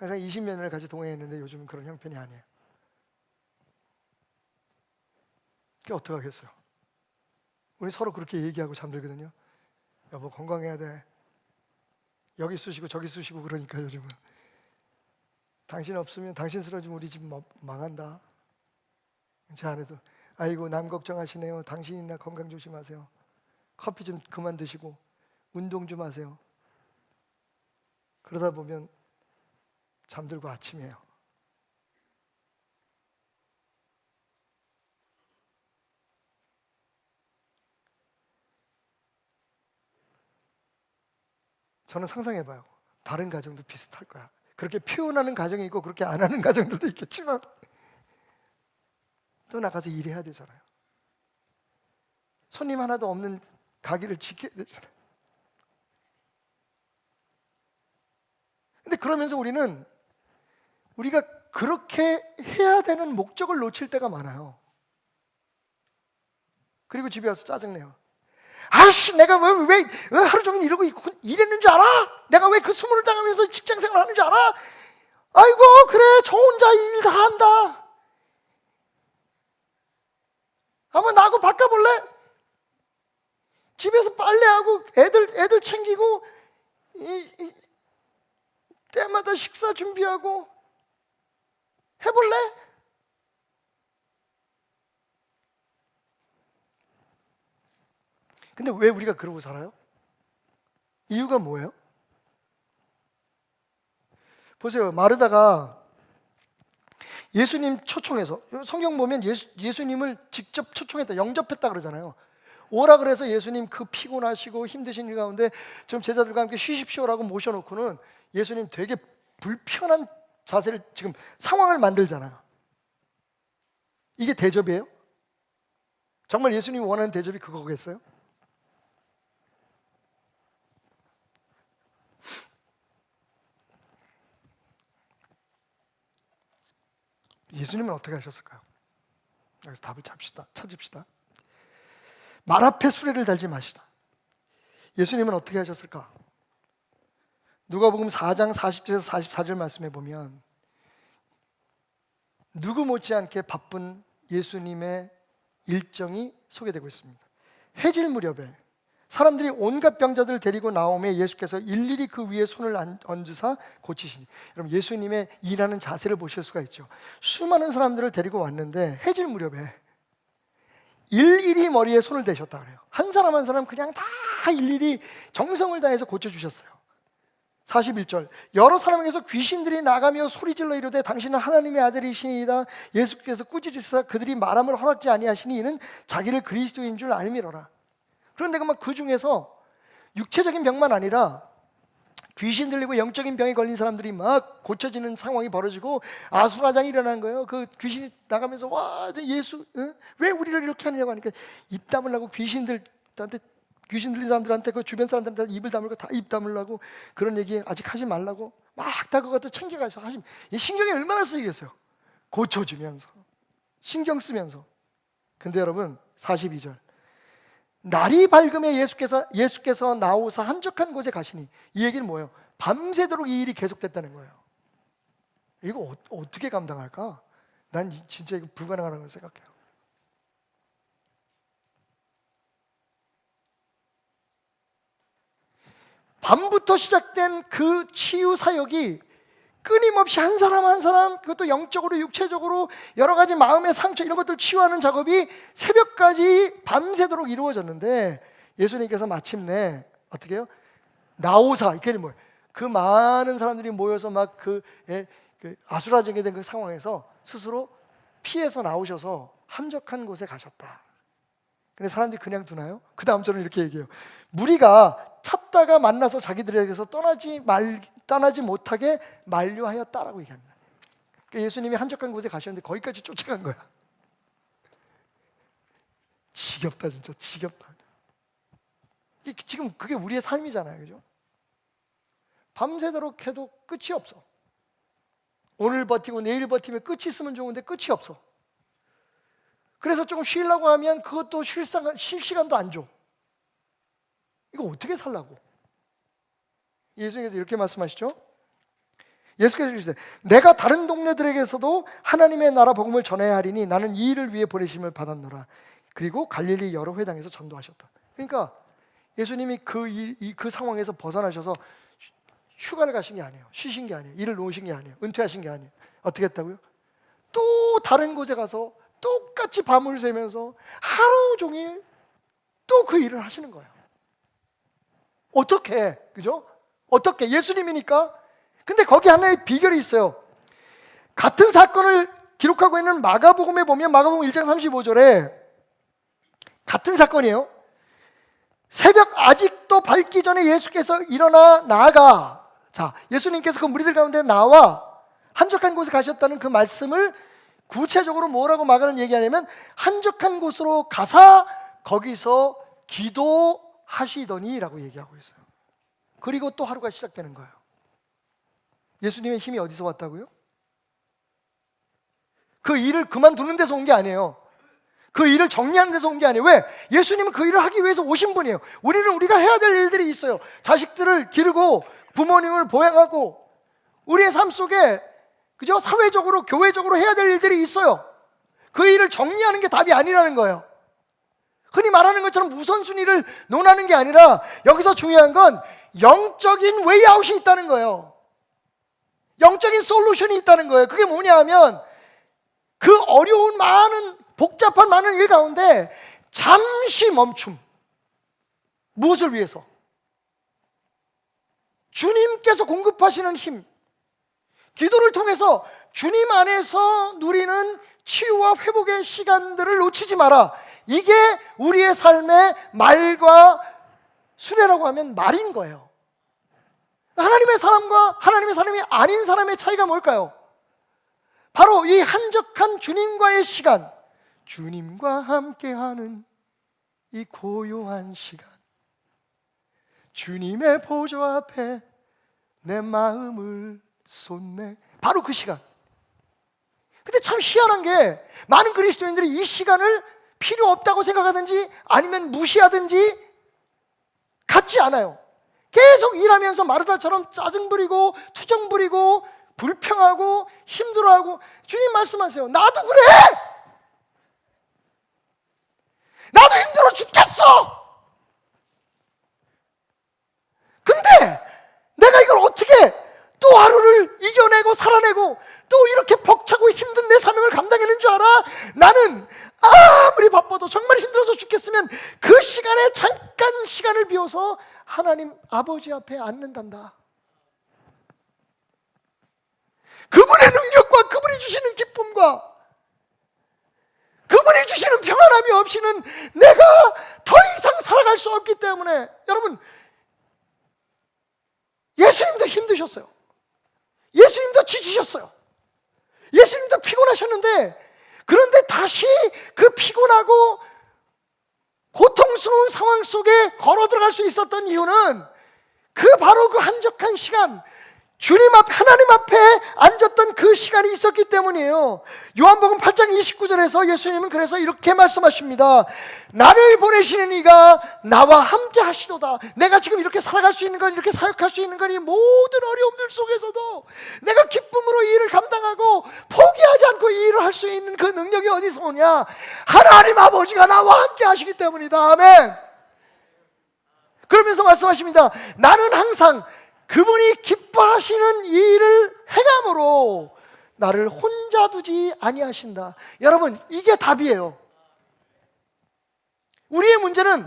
20년을 같이 동행했는데 요즘은 그런 형편이 아니에요. 그게 어떻게 하겠어요? 우리 서로 그렇게 얘기하고 잠들거든요. 여보, 건강해야 돼. 여기 쑤시고 저기 쑤시고. 그러니까 요즘은 당신 없으면, 당신 쓰러지면 우리 집 망한다. 제 아내도 아이고 남 걱정하시네요. 당신이나 건강 조심하세요. 커피 좀 그만 드시고 운동 좀 하세요. 그러다 보면 잠들고 아침이에요. 저는 상상해봐요. 다른 가정도 비슷할 거야. 그렇게 표현하는 가정이 있고 그렇게 안 하는 가정들도 있겠지만, 또 나가서 일해야 되잖아요. 손님 하나도 없는 가게를 지켜야 되잖아요. 근데 그러면서 우리가 그렇게 해야 되는 목적을 놓칠 때가 많아요. 그리고 집에 와서 짜증내요. 아씨, 내가 왜 하루 종일 이러고 일했는 줄 알아? 내가 왜 그 수모를 당하면서 직장생활 하는 줄 알아? 아이고 그래, 저 혼자 일 다 한다. 한번 나하고 바꿔볼래? 집에서 빨래하고 애들 챙기고 때마다 식사 준비하고 해볼래? 근데 왜 우리가 그러고 살아요? 이유가 뭐예요? 보세요. 마르다가 예수님 초청해서, 성경 보면 예수님을 직접 초청했다, 영접했다 그러잖아요. 오라 그래서 예수님 그 피곤하시고 힘드신 일 가운데 지금 제자들과 함께 쉬십시오라고 모셔놓고는 예수님 되게 불편한 자세를, 지금 상황을 만들잖아요. 이게 대접이에요? 정말 예수님이 원하는 대접이 그거겠어요? 예수님은 어떻게 하셨을까요? 여기서 답을 찾읍시다. 말 앞에 수레를 달지 마시다. 예수님은 어떻게 하셨을까? 누가복음 4장 40절에서 44절 말씀에 보면 누구 못지않게 바쁜 예수님의 일정이 소개되고 있습니다. 해질 무렵에 사람들이 온갖 병자들을 데리고 나오며 예수께서 일일이 그 위에 손을 얹으사 고치시니, 여러분 예수님의 일하는 자세를 보실 수가 있죠. 수많은 사람들을 데리고 왔는데 해질 무렵에 일일이 머리에 손을 대셨다 그래요. 한 사람 한 사람 그냥 다 일일이 정성을 다해서 고쳐주셨어요. 41절, 여러 사람에게서 귀신들이 나가며 소리질러 이르되 당신은 하나님의 아들이시니이다. 예수께서 꾸짖으시사 그들이 말함을 허락지 아니하시니 이는 자기를 그리스도인 줄 알미러라. 그런데 그 중에서 육체적인 병만 아니라 귀신 들리고 영적인 병에 걸린 사람들이 막 고쳐지는 상황이 벌어지고 아수라장이 일어난 거예요. 그 귀신이 나가면서 와 예수 왜 우리를 이렇게 하느냐고 하니까 입 다물라고 귀신 들린 사람들한테 그 주변 사람들한테 입을 다물고 다 입 다물라고 그런 얘기 아직 하지 말라고 막 다 그것도 챙겨가서 하시면 신경이 얼마나 쓰이겠어요. 고쳐주면서 신경 쓰면서. 근데 여러분 42절, 날이 밝음에 예수께서 나오사 한적한 곳에 가시니, 이 얘기는 뭐예요? 밤새도록 이 일이 계속됐다는 거예요. 이거 어떻게 감당할까? 난 진짜 이거 불가능하다고 생각해요. 밤부터 시작된 그 치유 사역이 끊임없이 한 사람 한 사람, 그것도 영적으로 육체적으로 여러 가지 마음의 상처 이런 것들 치유하는 작업이 새벽까지 밤새도록 이루어졌는데, 예수님께서 마침내 어떻게 해요? 나오사, 이게 뭐예요? 그 많은 사람들이 모여서 막 그 아수라장이 된 그 상황에서 스스로 피해서 나오셔서 한적한 곳에 가셨다. 근데 사람들이 그냥 두나요? 그 다음 절은 이렇게 얘기해요. 무리가 찾다가 만나서 자기들에게서 떠나지 못하게 만류하였다라고 얘기합니다. 그러니까 예수님이 한적한 곳에 가셨는데 거기까지 쫓아간 거야. 지겹다, 진짜 지겹다. 지금 그게 우리의 삶이잖아요, 그죠? 밤새도록 해도 끝이 없어. 오늘 버티고 내일 버티면 끝이 있으면 좋은데 끝이 없어. 그래서 조금 쉬려고 하면 그것도 쉴 시간도 안 줘. 이거 어떻게 살라고? 예수님께서 이렇게 말씀하시죠. 예수께서 이르시되 내가 다른 동네들에게서도 하나님의 나라 복음을 전해야 하리니 나는 이 일을 위해 보내심을 받았노라. 그리고 갈릴리 여러 회당에서 전도하셨다. 그러니까 예수님이 그 상황에서 벗어나셔서 휴가를 가신 게 아니에요. 쉬신 게 아니에요. 일을 놓으신 게 아니에요. 은퇴하신 게 아니에요. 어떻게 했다고요? 또 다른 곳에 가서 똑같이 밤을 새면서 하루 종일 또 그 일을 하시는 거예요. 어떻게, 그죠? 어떻게? 예수님이니까. 근데 거기 하나의 비결이 있어요. 같은 사건을 기록하고 있는 마가복음에 보면 마가복음 1장 35절에 같은 사건이에요. 새벽 아직도 밝기 전에 예수께서 일어나 나아가, 자, 예수님께서 그 무리들 가운데 나와 한적한 곳에 가셨다는 그 말씀을 구체적으로 뭐라고 마가는 얘기하냐면 한적한 곳으로 가사 거기서 기도하시더니 라고 얘기하고 있어요. 그리고 또 하루가 시작되는 거예요. 예수님의 힘이 어디서 왔다고요? 그 일을 그만두는 데서 온 게 아니에요. 그 일을 정리하는 데서 온 게 아니에요. 왜? 예수님은 그 일을 하기 위해서 오신 분이에요. 우리가 해야 될 일들이 있어요. 자식들을 기르고 부모님을 보양하고 우리의 삶 속에, 그죠? 사회적으로 교회적으로 해야 될 일들이 있어요. 그 일을 정리하는 게 답이 아니라는 거예요. 흔히 말하는 것처럼 우선순위를 논하는 게 아니라 여기서 중요한 건 영적인 웨이아웃이 있다는 거예요. 영적인 솔루션이 있다는 거예요. 그게 뭐냐 하면 그 어려운 복잡한 많은 일 가운데 잠시 멈춤. 무엇을 위해서? 주님께서 공급하시는 힘, 기도를 통해서 주님 안에서 누리는 치유와 회복의 시간들을 놓치지 마라. 이게 우리의 삶의 말과 수레라고 하면 말인 거예요. 하나님의 사람과 하나님의 사람이 아닌 사람의 차이가 뭘까요? 바로 이 한적한 주님과의 시간, 주님과 함께하는 이 고요한 시간, 주님의 보좌 앞에 내 마음을 쏟네. 바로 그 시간. 근데 참 희한한 게 많은 그리스도인들이 이 시간을 필요 없다고 생각하든지 아니면 무시하든지 갖지 않아요. 계속 일하면서 마르다처럼 짜증 부리고 투정 부리고 불평하고 힘들어하고, 주님 말씀하세요. 나도 그래. 나도 힘들어 죽겠어. 근데 내가 이걸 어떻게 또 하루를 이겨내고 살아내고 또 이렇게 벅차고 힘든 내 사명을 감당해낸 줄 알아? 나는 아무리 바빠도 정말 힘들어서 죽겠으면 그 시간에 잠깐 시간을 비워서 하나님 아버지 앞에 앉는단다. 그분의 능력과 그분이 주시는 기쁨과 그분이 주시는 평안함이 없이는 내가 더 이상 살아갈 수 없기 때문에, 여러분, 예수님도 힘드셨어요. 예수님도 지치셨어요. 예수님도 피곤하셨는데, 그런데 다시 그 피곤하고 고통스러운 상황 속에 걸어 들어갈 수 있었던 이유는 바로 그 한적한 시간, 주님 앞, 하나님 앞에 앉았던 그 시간이 있었기 때문이에요. 요한복음 8장 29절에서 예수님은 그래서 이렇게 말씀하십니다. 나를 보내시는 이가 나와 함께 하시도다. 내가 지금 이렇게 살아갈 수 있는 건, 이렇게 사역할 수 있는 건, 이 모든 어려움들 속에서도 내가 기쁨으로 이 일을 감당하고 포기하지 않고 이 일을 할 수 있는 그 능력이 어디서 오냐? 하나님 아버지가 나와 함께 하시기 때문이다. 아멘. 그러면서 말씀하십니다. 나는 항상 그분이 기뻐하시는 이 일을 행함으로 나를 혼자 두지 아니하신다. 여러분, 이게 답이에요. 우리의 문제는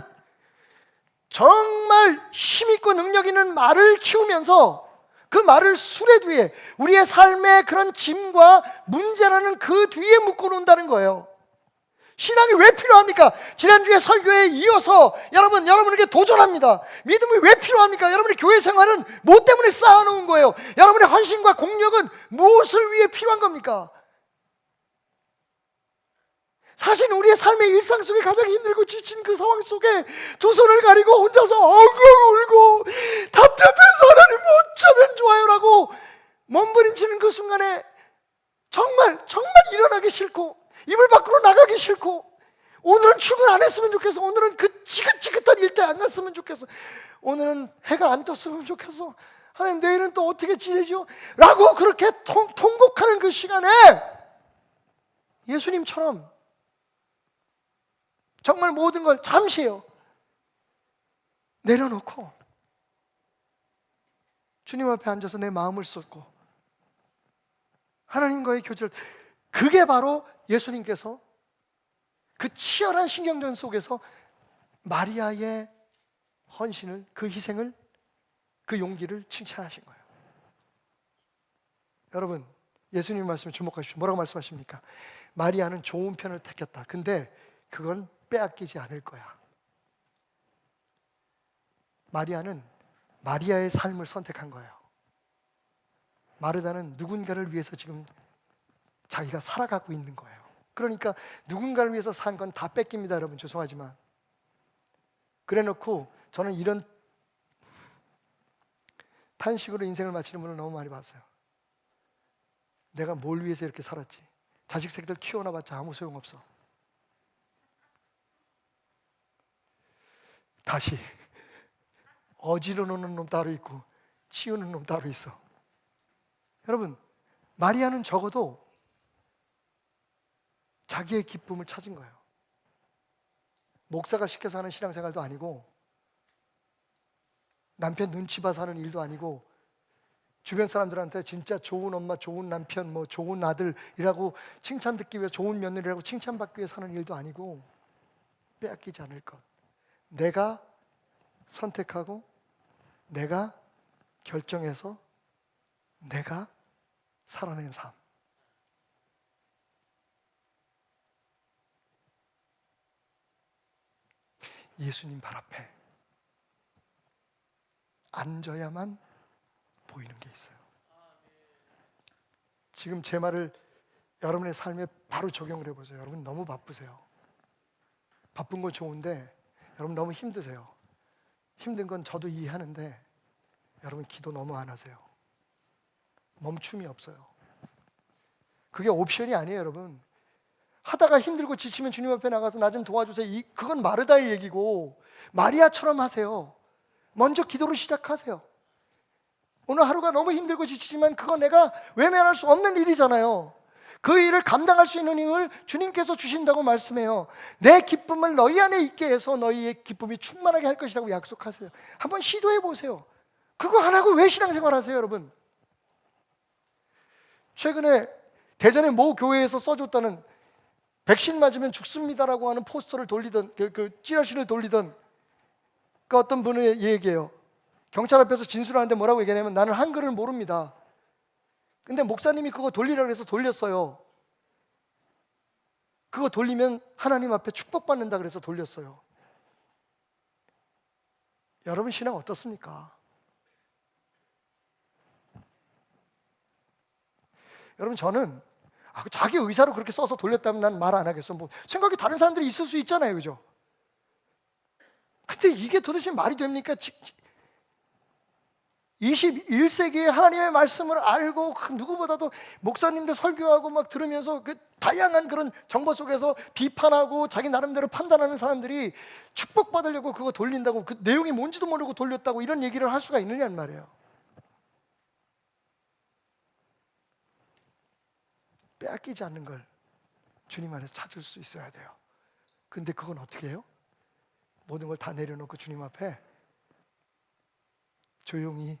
정말 힘있고 능력 있는 말을 키우면서 그 말을 수레 뒤에, 우리의 삶의 그런 짐과 문제라는 그 뒤에 묶어놓는다는 거예요. 신앙이 왜 필요합니까? 지난주에 설교에 이어서 여러분에게 도전합니다. 믿음이 왜 필요합니까? 여러분의 교회 생활은 뭐 때문에 쌓아놓은 거예요? 여러분의 헌신과 공력은 무엇을 위해 필요한 겁니까? 사실 우리의 삶의 일상 속에 가장 힘들고 지친 그 상황 속에 두 손을 가리고 혼자서 엉엉 울고 답답해서 하나님 어쩌면 좋아요라고 몸부림치는 그 순간에 정말 일어나기 싫고 이불 밖으로 나가기 싫고, 오늘은 출근 안 했으면 좋겠어, 오늘은 그 지긋지긋한 일대 안 갔으면 좋겠어, 오늘은 해가 안 떴으면 좋겠어, 하나님 내일은 또 어떻게 지내죠? 라고 그렇게 통곡하는 그 시간에 예수님처럼 정말 모든 걸 잠시요 내려놓고 주님 앞에 앉아서 내 마음을 쏟고 하나님과의 교제를, 그게 바로 예수님께서 그 치열한 신경전 속에서 마리아의 헌신을, 그 희생을, 그 용기를 칭찬하신 거예요. 여러분, 예수님 말씀에 주목하십시오. 뭐라고 말씀하십니까? 마리아는 좋은 편을 택했다. 근데 그건 빼앗기지 않을 거야. 마리아는 마리아의 삶을 선택한 거예요. 마르다는 누군가를 위해서 지금 자기가 살아가고 있는 거예요. 그러니까 누군가를 위해서 산 건 다 뺏깁니다. 여러분, 죄송하지만. 그래 놓고 저는 이런 탄식으로 인생을 마치는 분을 너무 많이 봤어요. 내가 뭘 위해서 이렇게 살았지? 자식 새끼들 키워놔봤자 아무 소용없어. 다시 어지러 놓는 놈 따로 있고 치우는 놈 따로 있어. 여러분, 마리아는 적어도 자기의 기쁨을 찾은 거예요. 목사가 시켜서 하는 신앙생활도 아니고, 남편 눈치 봐서 하는 일도 아니고, 주변 사람들한테 진짜 좋은 엄마, 좋은 남편, 뭐 좋은 아들이라고 칭찬 듣기 위해, 좋은 며느리라고 칭찬받기 위해 사는 일도 아니고, 빼앗기지 않을 것, 내가 선택하고 내가 결정해서 내가 살아낸 삶. 예수님 발 앞에 앉아야만 보이는 게 있어요. 지금 제 말을 여러분의 삶에 바로 적용을 해보세요. 여러분 너무 바쁘세요. 바쁜 건 좋은데 여러분 너무 힘드세요. 힘든 건 저도 이해하는데 여러분 기도 너무 안 하세요. 멈춤이 없어요. 그게 옵션이 아니에요. 여러분 하다가 힘들고 지치면 주님 앞에 나가서 나 좀 도와주세요. 그건 마르다의 얘기고, 마리아처럼 하세요. 먼저 기도를 시작하세요. 오늘 하루가 너무 힘들고 지치지만 그거 내가 외면할 수 없는 일이잖아요. 그 일을 감당할 수 있는 힘을 주님께서 주신다고 말씀해요. 내 기쁨을 너희 안에 있게 해서 너희의 기쁨이 충만하게 할 것이라고 약속하세요. 한번 시도해 보세요. 그거 안 하고 왜 신앙생활 하세요, 여러분? 최근에 대전의 모 교회에서 써줬다는 백신 맞으면 죽습니다라고 하는 포스터를 돌리던 그 찌라시를 돌리던 그 어떤 분의 얘기예요. 경찰 앞에서 진술하는데 뭐라고 얘기하냐면 나는 한글을 모릅니다. 근데 목사님이 그거 돌리라고 해서 돌렸어요. 그거 돌리면 하나님 앞에 축복받는다 그래서 돌렸어요. 여러분 신앙 어떻습니까? 여러분 저는 자기 의사로 그렇게 써서 돌렸다면 난 말 안 하겠어. 뭐 생각이 다른 사람들이 있을 수 있잖아요, 그죠? 근데 이게 도대체 말이 됩니까? 21세기에 하나님의 말씀을 알고 누구보다도 목사님들 설교하고 막 들으면서 그 다양한 그런 정보 속에서 비판하고 자기 나름대로 판단하는 사람들이 축복받으려고 그거 돌린다고, 그 내용이 뭔지도 모르고 돌렸다고 이런 얘기를 할 수가 있느냐는 말이에요. 빼앗기지 않는 걸 주님 안에서 찾을 수 있어야 돼요. 근데 그건 어떻게 해요? 모든 걸 다 내려놓고 주님 앞에 조용히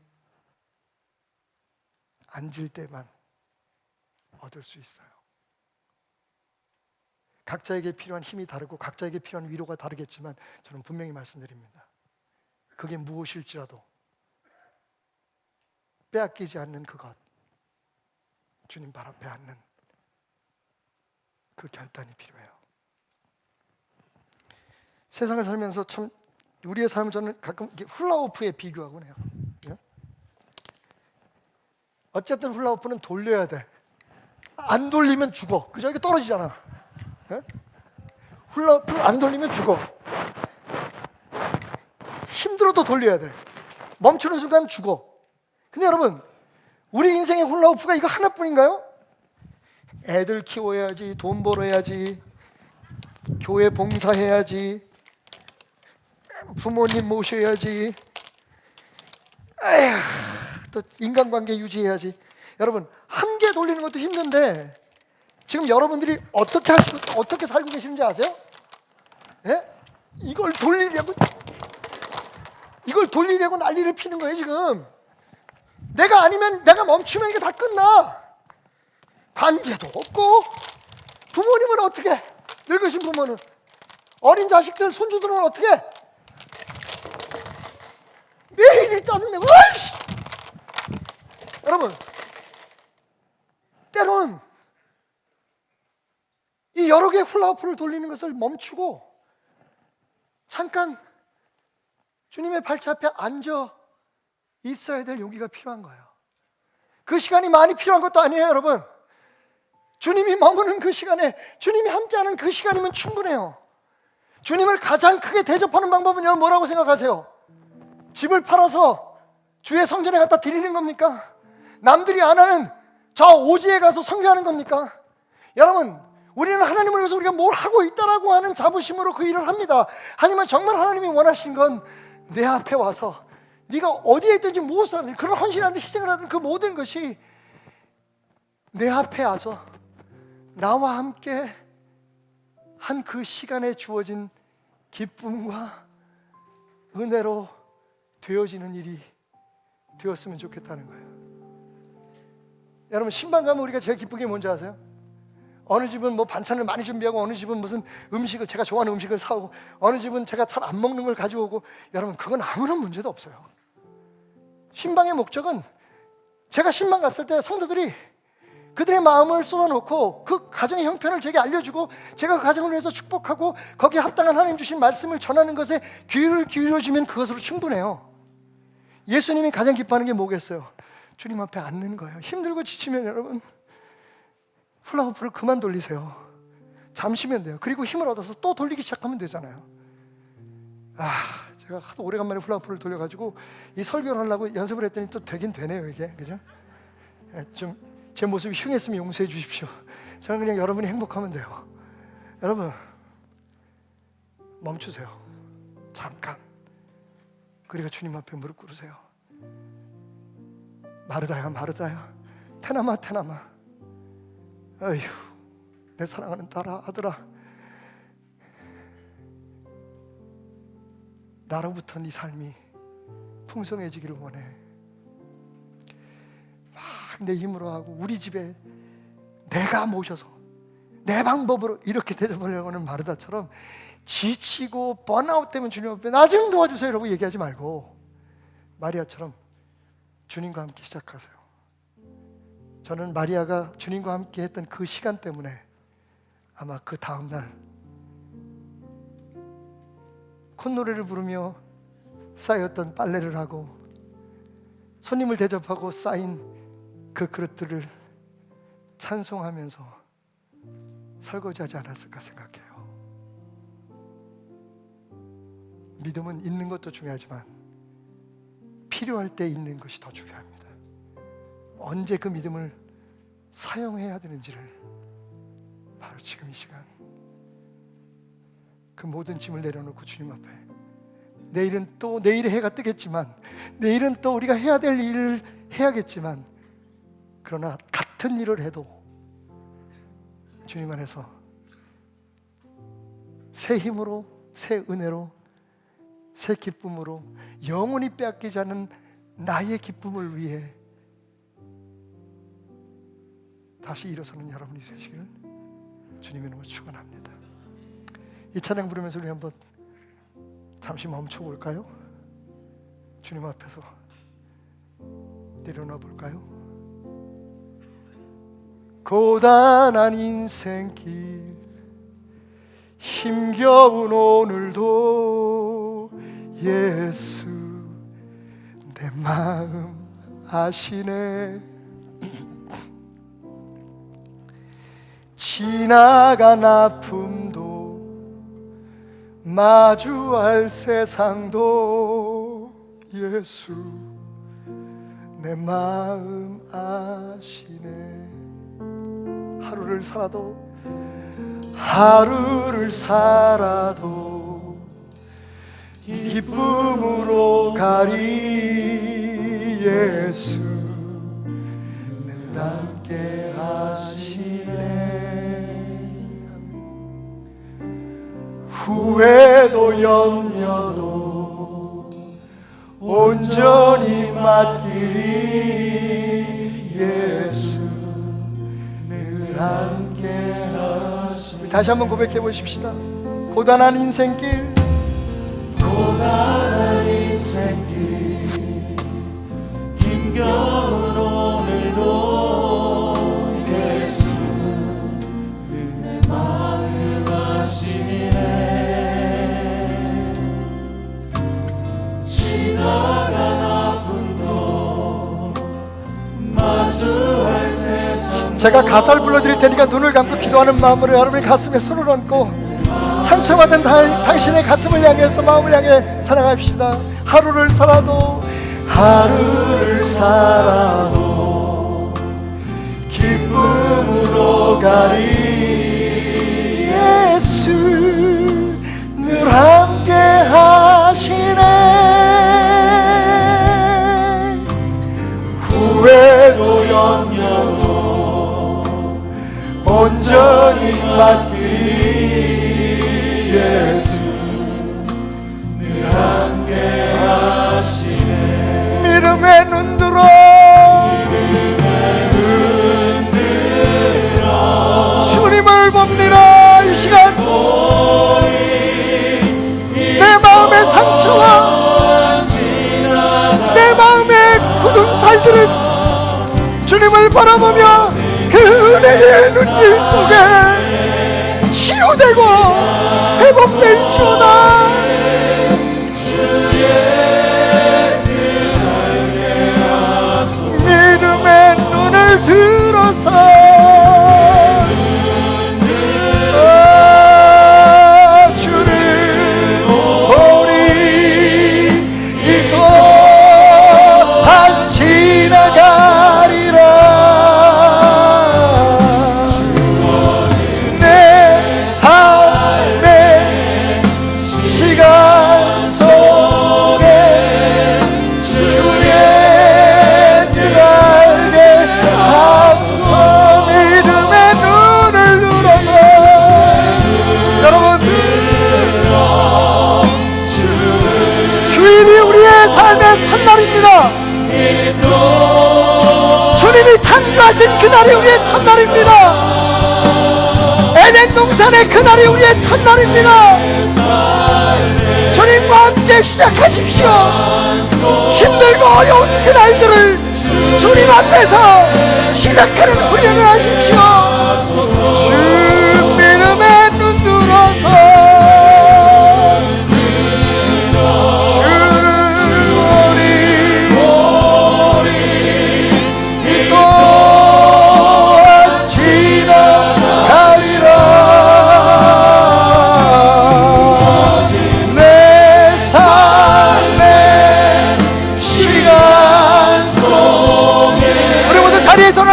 앉을 때만 얻을 수 있어요. 각자에게 필요한 힘이 다르고 각자에게 필요한 위로가 다르겠지만 저는 분명히 말씀드립니다. 그게 무엇일지라도 빼앗기지 않는 그것, 주님 발 앞에 앉는 그 결단이 필요해요. 세상을 살면서 참 우리의 삶을 저는 가끔 훌라후프에 비교하곤 해요. 어쨌든 훌라후프는 돌려야 돼. 안 돌리면 죽어. 그죠? 이게 떨어지잖아. 훌라후프 안 돌리면 죽어. 힘들어도 돌려야 돼. 멈추는 순간 죽어. 근데 여러분, 우리 인생의 훌라후프가 이거 하나뿐인가요? 애들 키워야지, 돈 벌어야지, 교회 봉사해야지, 부모님 모셔야지, 또 인간관계 유지해야지. 여러분, 한 개 돌리는 것도 힘든데 지금 여러분들이 어떻게 살고 계시는지 아세요? 예? 이걸 돌리려고 난리를 피는 거예요 지금. 내가 아니면, 내가 멈추면 이게 다 끝나. 관계도 없고. 부모님은 어떻게? 늙으신 부모는, 어린 자식들, 손주들은 어떻게? 매일 짜증내고. 어이씨! 여러분, 때론 이 여러 개의 훌라후프를 돌리는 것을 멈추고 잠깐 주님의 발치 앞에 앉아 있어야 될 용기가 필요한 거예요. 그 시간이 많이 필요한 것도 아니에요, 여러분. 주님이 머무는 그 시간에, 주님이 함께하는 그 시간이면 충분해요. 주님을 가장 크게 대접하는 방법은요, 뭐라고 생각하세요? 집을 팔아서 주의 성전에 갖다 드리는 겁니까? 남들이 안 하는 저 오지에 가서 선교하는 겁니까? 여러분, 우리는 하나님을 위해서 우리가 뭘 하고 있다라고 하는 자부심으로 그 일을 합니다. 하지만 정말 하나님이 원하신 건 내 앞에 와서 네가 어디에 있든지 무엇을 하든, 그런 헌신하든 희생을 하든 그 모든 것이 내 앞에 와서 나와 함께 한 그 시간에 주어진 기쁨과 은혜로 되어지는 일이 되었으면 좋겠다는 거예요. 여러분, 신방 가면 우리가 제일 기쁜 게 뭔지 아세요? 어느 집은 뭐 반찬을 많이 준비하고, 어느 집은 무슨 음식을, 제가 좋아하는 음식을 사오고, 어느 집은 제가 잘 안 먹는 걸 가져오고. 여러분, 그건 아무런 문제도 없어요. 신방의 목적은, 제가 신방 갔을 때 성도들이 그들의 마음을 쏟아놓고 그 가정의 형편을 제게 알려주고 제가 그 가정을 위해서 축복하고 거기에 합당한 하나님 주신 말씀을 전하는 것에 귀를 기울여주면 그것으로 충분해요. 예수님이 가장 기뻐하는 게 뭐겠어요? 주님 앞에 앉는 거예요. 힘들고 지치면 여러분, 훌라후프를 그만 돌리세요. 잠시면 돼요. 그리고 힘을 얻어서 또 돌리기 시작하면 되잖아요. 제가 하도 오래간만에 훌라후프를 돌려가지고 이 설교를 하려고 연습을 했더니 또 되긴 되네요, 이게. 그죠? 좀 제 모습이 흉했으면 용서해 주십시오. 저는 그냥 여러분이 행복하면 돼요. 여러분, 멈추세요. 잠깐. 그리고 주님 앞에 무릎 꿇으세요. 마르다야 마르다야, 테나마 테나마, 어휴 내 사랑하는 딸아 아들아, 나로부터 네 삶이 풍성해지기를 원해. 막 내 힘으로 하고 우리 집에 내가 모셔서 내 방법으로 이렇게 대접하려고 하는 마르다처럼 지치고 번아웃 되면 주님 앞에 나 좀 도와주세요 라고 얘기하지 말고 마리아처럼 주님과 함께 시작하세요. 저는 마리아가 주님과 함께 했던 그 시간 때문에 아마 그 다음날 콧노래를 부르며 쌓였던 빨래를 하고 손님을 대접하고 쌓인 그 그릇들을 찬송하면서 설거지하지 않았을까 생각해요. 믿음은 있는 것도 중요하지만 필요할 때 있는 것이 더 중요합니다. 언제 그 믿음을 사용해야 되는지를 바로 지금 이 시간 그 모든 짐을 내려놓고 주님 앞에, 내일은 또 내일의 해가 뜨겠지만, 내일은 또 우리가 해야 될 일을 해야겠지만, 그러나 같은 일을 해도 주님 안에서 새 힘으로, 새 은혜로, 새 기쁨으로 영원히 빼앗기지 않은 나의 기쁨을 위해 다시 일어서는 여러분이 되시기를 주님의 이름으로 축원합니다. 이 찬양 부르면서 우리 한번 잠시 멈춰 볼까요? 주님 앞에서 내려놔 볼까요? 고단한 인생길 힘겨운 오늘도 예수 내 마음 아시네. 지나간 아픔도 마주할 세상도 예수 내 마음 아시네. 하루를 살아도 기쁨으로 가리 예수 늘 함께 하시네. 후회도 염려도 온전히 맡기리 예수 늘 함께 하시네. 다시 한번 고백해 보십시다. 고단한 인생길 힘겨운 오늘도 예수 내 마음 아시네. 지나간 아픔도 마주할 세상. 제가 가사를 불러드릴 테니까 눈을 감고 기도하는 마음으로 여러분의 가슴에 손을 얹고 상처받은 당신의 가슴을 향해서 마음을 향해 찬양합시다. 하루를 살아도 기쁨으로 가리 예수 늘 함께 하시네. 후회도 염려도 온전히 맡기리 예수 늘 함께 하시네. 믿음의 눈들어 주님을 봅니다. 이 시간 내 마음의 상처와 내 마음의 굳은 살들은 주님을 바라보며 그 은혜의 눈길 속에 치유되고 회복될지어다. 믿음의 눈을 들어서 주를 보리 이 또한 지나가리라. 내 삶의 시간 속에 주의 뜻 찬양합니다. 주님이 창조하신 그날이 우리의 첫날입니다. 에덴 동산의 그날이 우리의 첫날입니다. 주님과 함께 시작하십시오. 힘들고 어려운 그날들을 주님 앞에서 시작하는 훈련을 하십시오. 주 믿음에 눈 들어서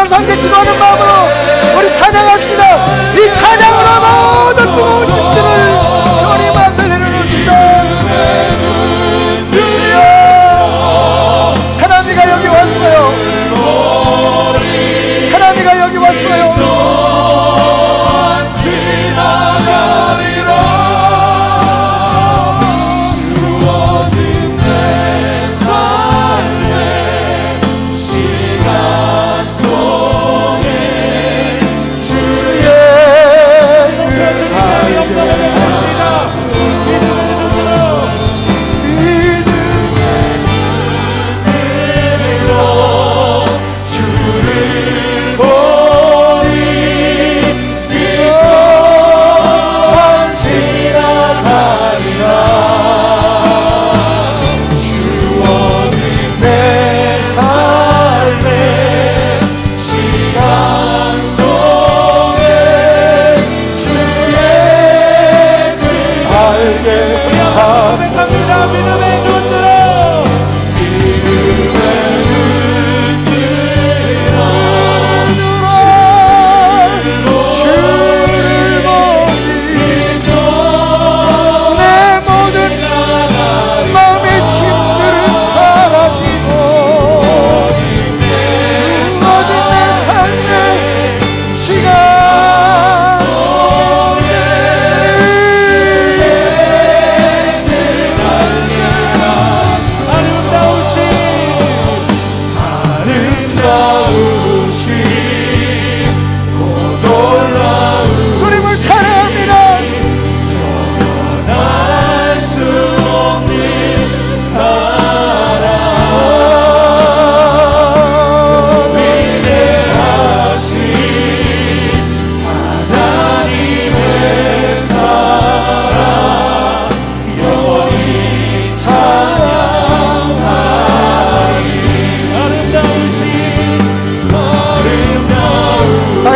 상대 기도하는 마음으로 우리 찬양합시다. 이 찬양으로 모든 무거운 힘들을 주님 앞에 내려놓읍시다. 하나님가 여기 왔어요. 하나님가 여기 왔어요.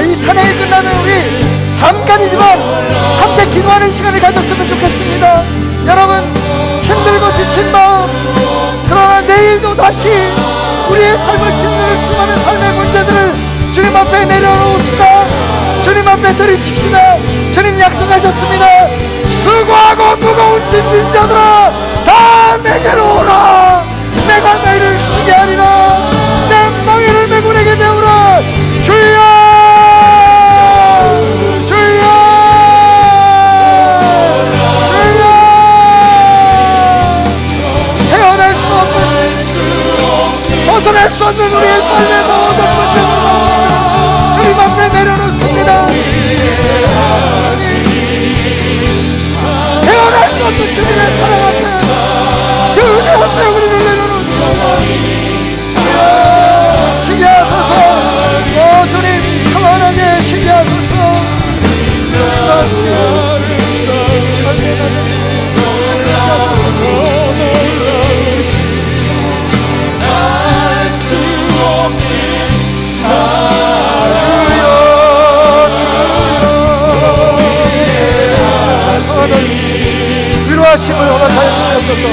이 찬양이 끝나면 우리 잠깐이지만 함께 기도하는 시간을 가졌으면 좋겠습니다. 여러분, 힘들고 지친 마음, 그러나 내일도 다시 우리의 삶을 짓누르는 수많은 삶의 문제들을 주님 앞에 내려놓읍시다. 주님 앞에 드리십시다. 주님 약속하셨습니다. 수고하고 무거운 짐진 자들아 다 내게로 오라. 내가 너희를 쉬게 하리라. 내 멍에를 메고 내게 배우라. 주여 벗어날 수 없는 우리의 삶의 모든 문제를 주님 앞에 내려놓습니다. 헤어날 수 없는 주님의 사랑 앞에, 그 은혜 앞에 우리를 내려놓습니다. 쉬게 하소서. 오 주님, 평안하게 쉬게 하소서. 위로하심을 허락하여 주옵소서.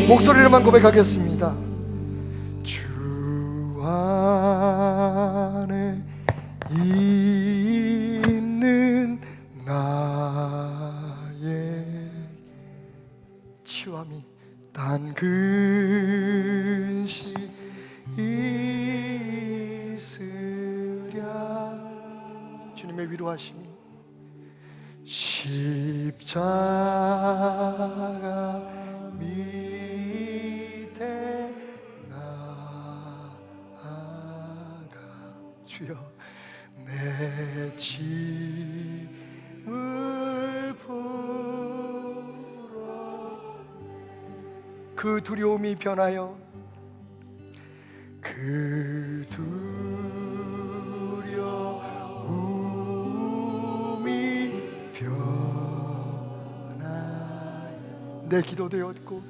목소리로만 고백하겠습니다. 주 안에 있는 나의 치유함이 단 근시 있으랴. 주님의 주님의 위로하심이 십자가 밑에 나아가 주여 내 짐을 풀어 그 두려움이 변하여 그 두려움이 변하여 내 기도 되었고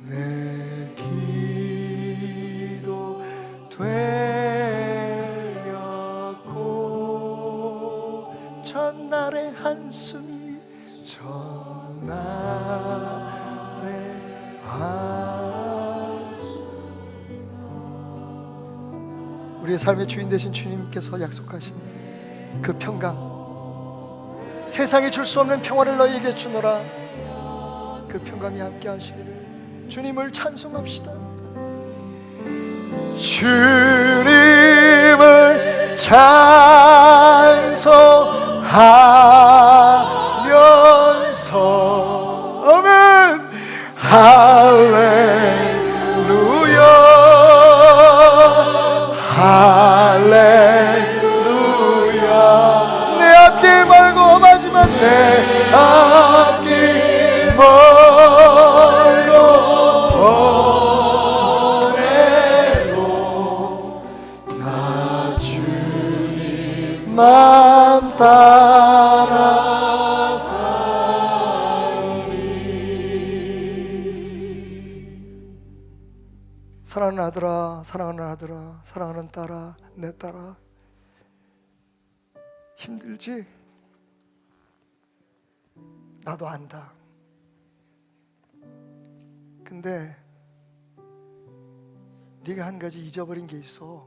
내 기도 되었고 전날의 한숨이 전날의 한숨 우리의 삶의 주인 되신 주님께서 약속하신 그 평강 세상이 줄 수 없는 평화를 너희에게 주노라 그 평강이 함께 하시기를 주님을 찬송합시다 주님을 찬송하면서 아멘 할렐루야 할렐루야 내 앞길 멀고 마지막 내 앞길 멀고 오래도 나 주님만 따라가리 사랑하는 아들아 사랑하는 아들아 사랑하는 딸아 내 딸아 힘들지? 나도 안다. 근데 네가 한 가지 잊어버린 게 있어.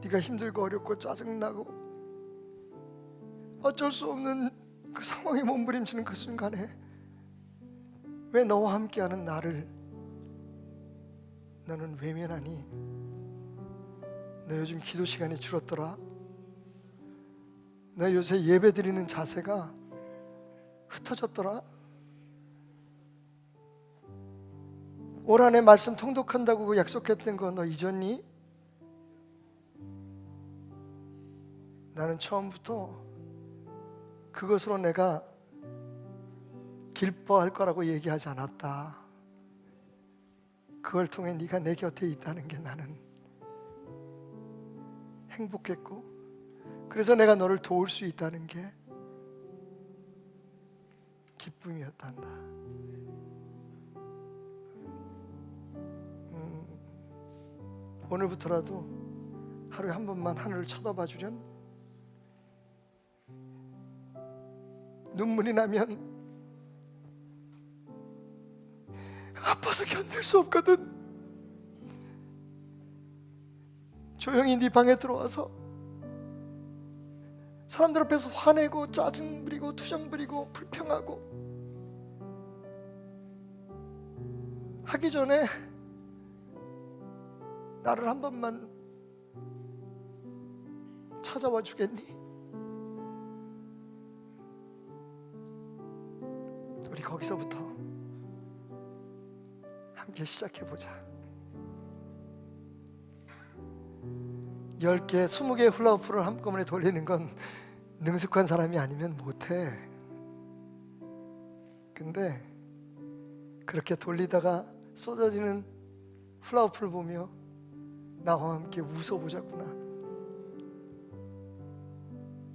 네가 힘들고 어렵고 짜증나고 어쩔 수 없는 그 상황에 몸부림치는 그 순간에 왜 너와 함께하는 나를 너는 외면하니? 너 요즘 기도 시간이 줄었더라? 너 요새 예배 드리는 자세가 흩어졌더라? 올 한해 말씀 통독한다고 약속했던 거 너 잊었니? 나는 처음부터 그것으로 내가 기뻐할 거라고 얘기하지 않았다. 그걸 통해 네가 내 곁에 있다는 게 나는 행복했고 그래서 내가 너를 도울 수 있다는 게 기쁨이었단다. 오늘부터라도 하루에 한 번만 하늘을 쳐다봐 주련? 눈물이 나면 아파서 견딜 수 없거든. 조용히 네 방에 들어와서 사람들 앞에서 화내고 짜증 부리고 투정 부리고 불평하고 하기 전에 나를 한 번만 찾아와 주겠니? 우리 거기서부터 함께 시작해보자. 10개, 20개의 훌라후프를 한꺼번에 돌리는 건 능숙한 사람이 아니면 못해. 근데 그렇게 돌리다가 쏟아지는 훌라후프를 보며 나와 함께 웃어보자꾸나.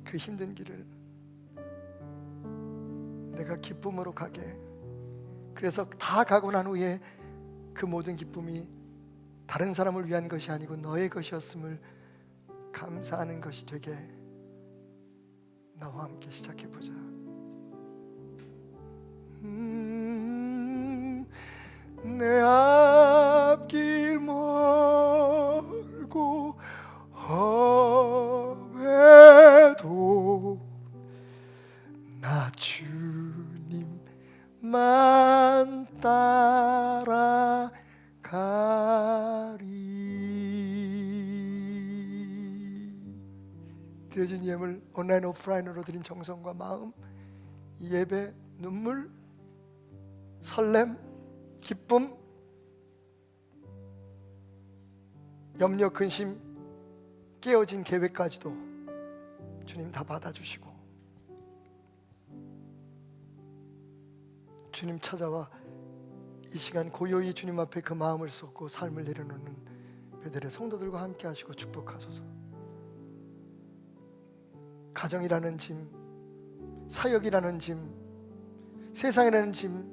그 힘든 길을 내가 기쁨으로 가게. 그래서 다 가고 난 후에 그 모든 기쁨이 다른 사람을 위한 것이 아니고 너의 것이었음을 감사하는 것이 되게 나와 함께 시작해보자. 내 앞길 멀고 험해도 나 주님만 따라가리. 드려진 예물 온라인 오프라인으로 드린 정성과 마음, 이 예배, 눈물, 설렘, 기쁨, 염려, 근심, 깨어진 계획까지도 주님 다 받아주시고 주님 찾아와 이 시간 고요히 주님 앞에 그 마음을 쏟고 삶을 내려놓는 베델의 성도들과 함께 하시고 축복하소서. 가정이라는 짐, 사역이라는 짐, 세상이라는 짐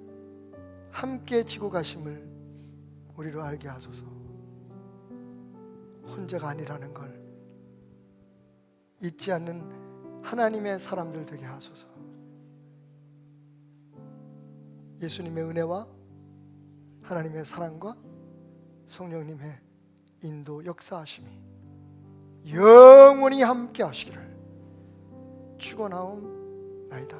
함께 지고 가심을 우리로 알게 하소서. 혼자가 아니라는 걸 잊지 않는 하나님의 사람들 되게 하소서. 예수님의 은혜와 하나님의 사랑과 성령님의 인도 역사하심이 영원히 함께 하시기를 축원하옵나이다.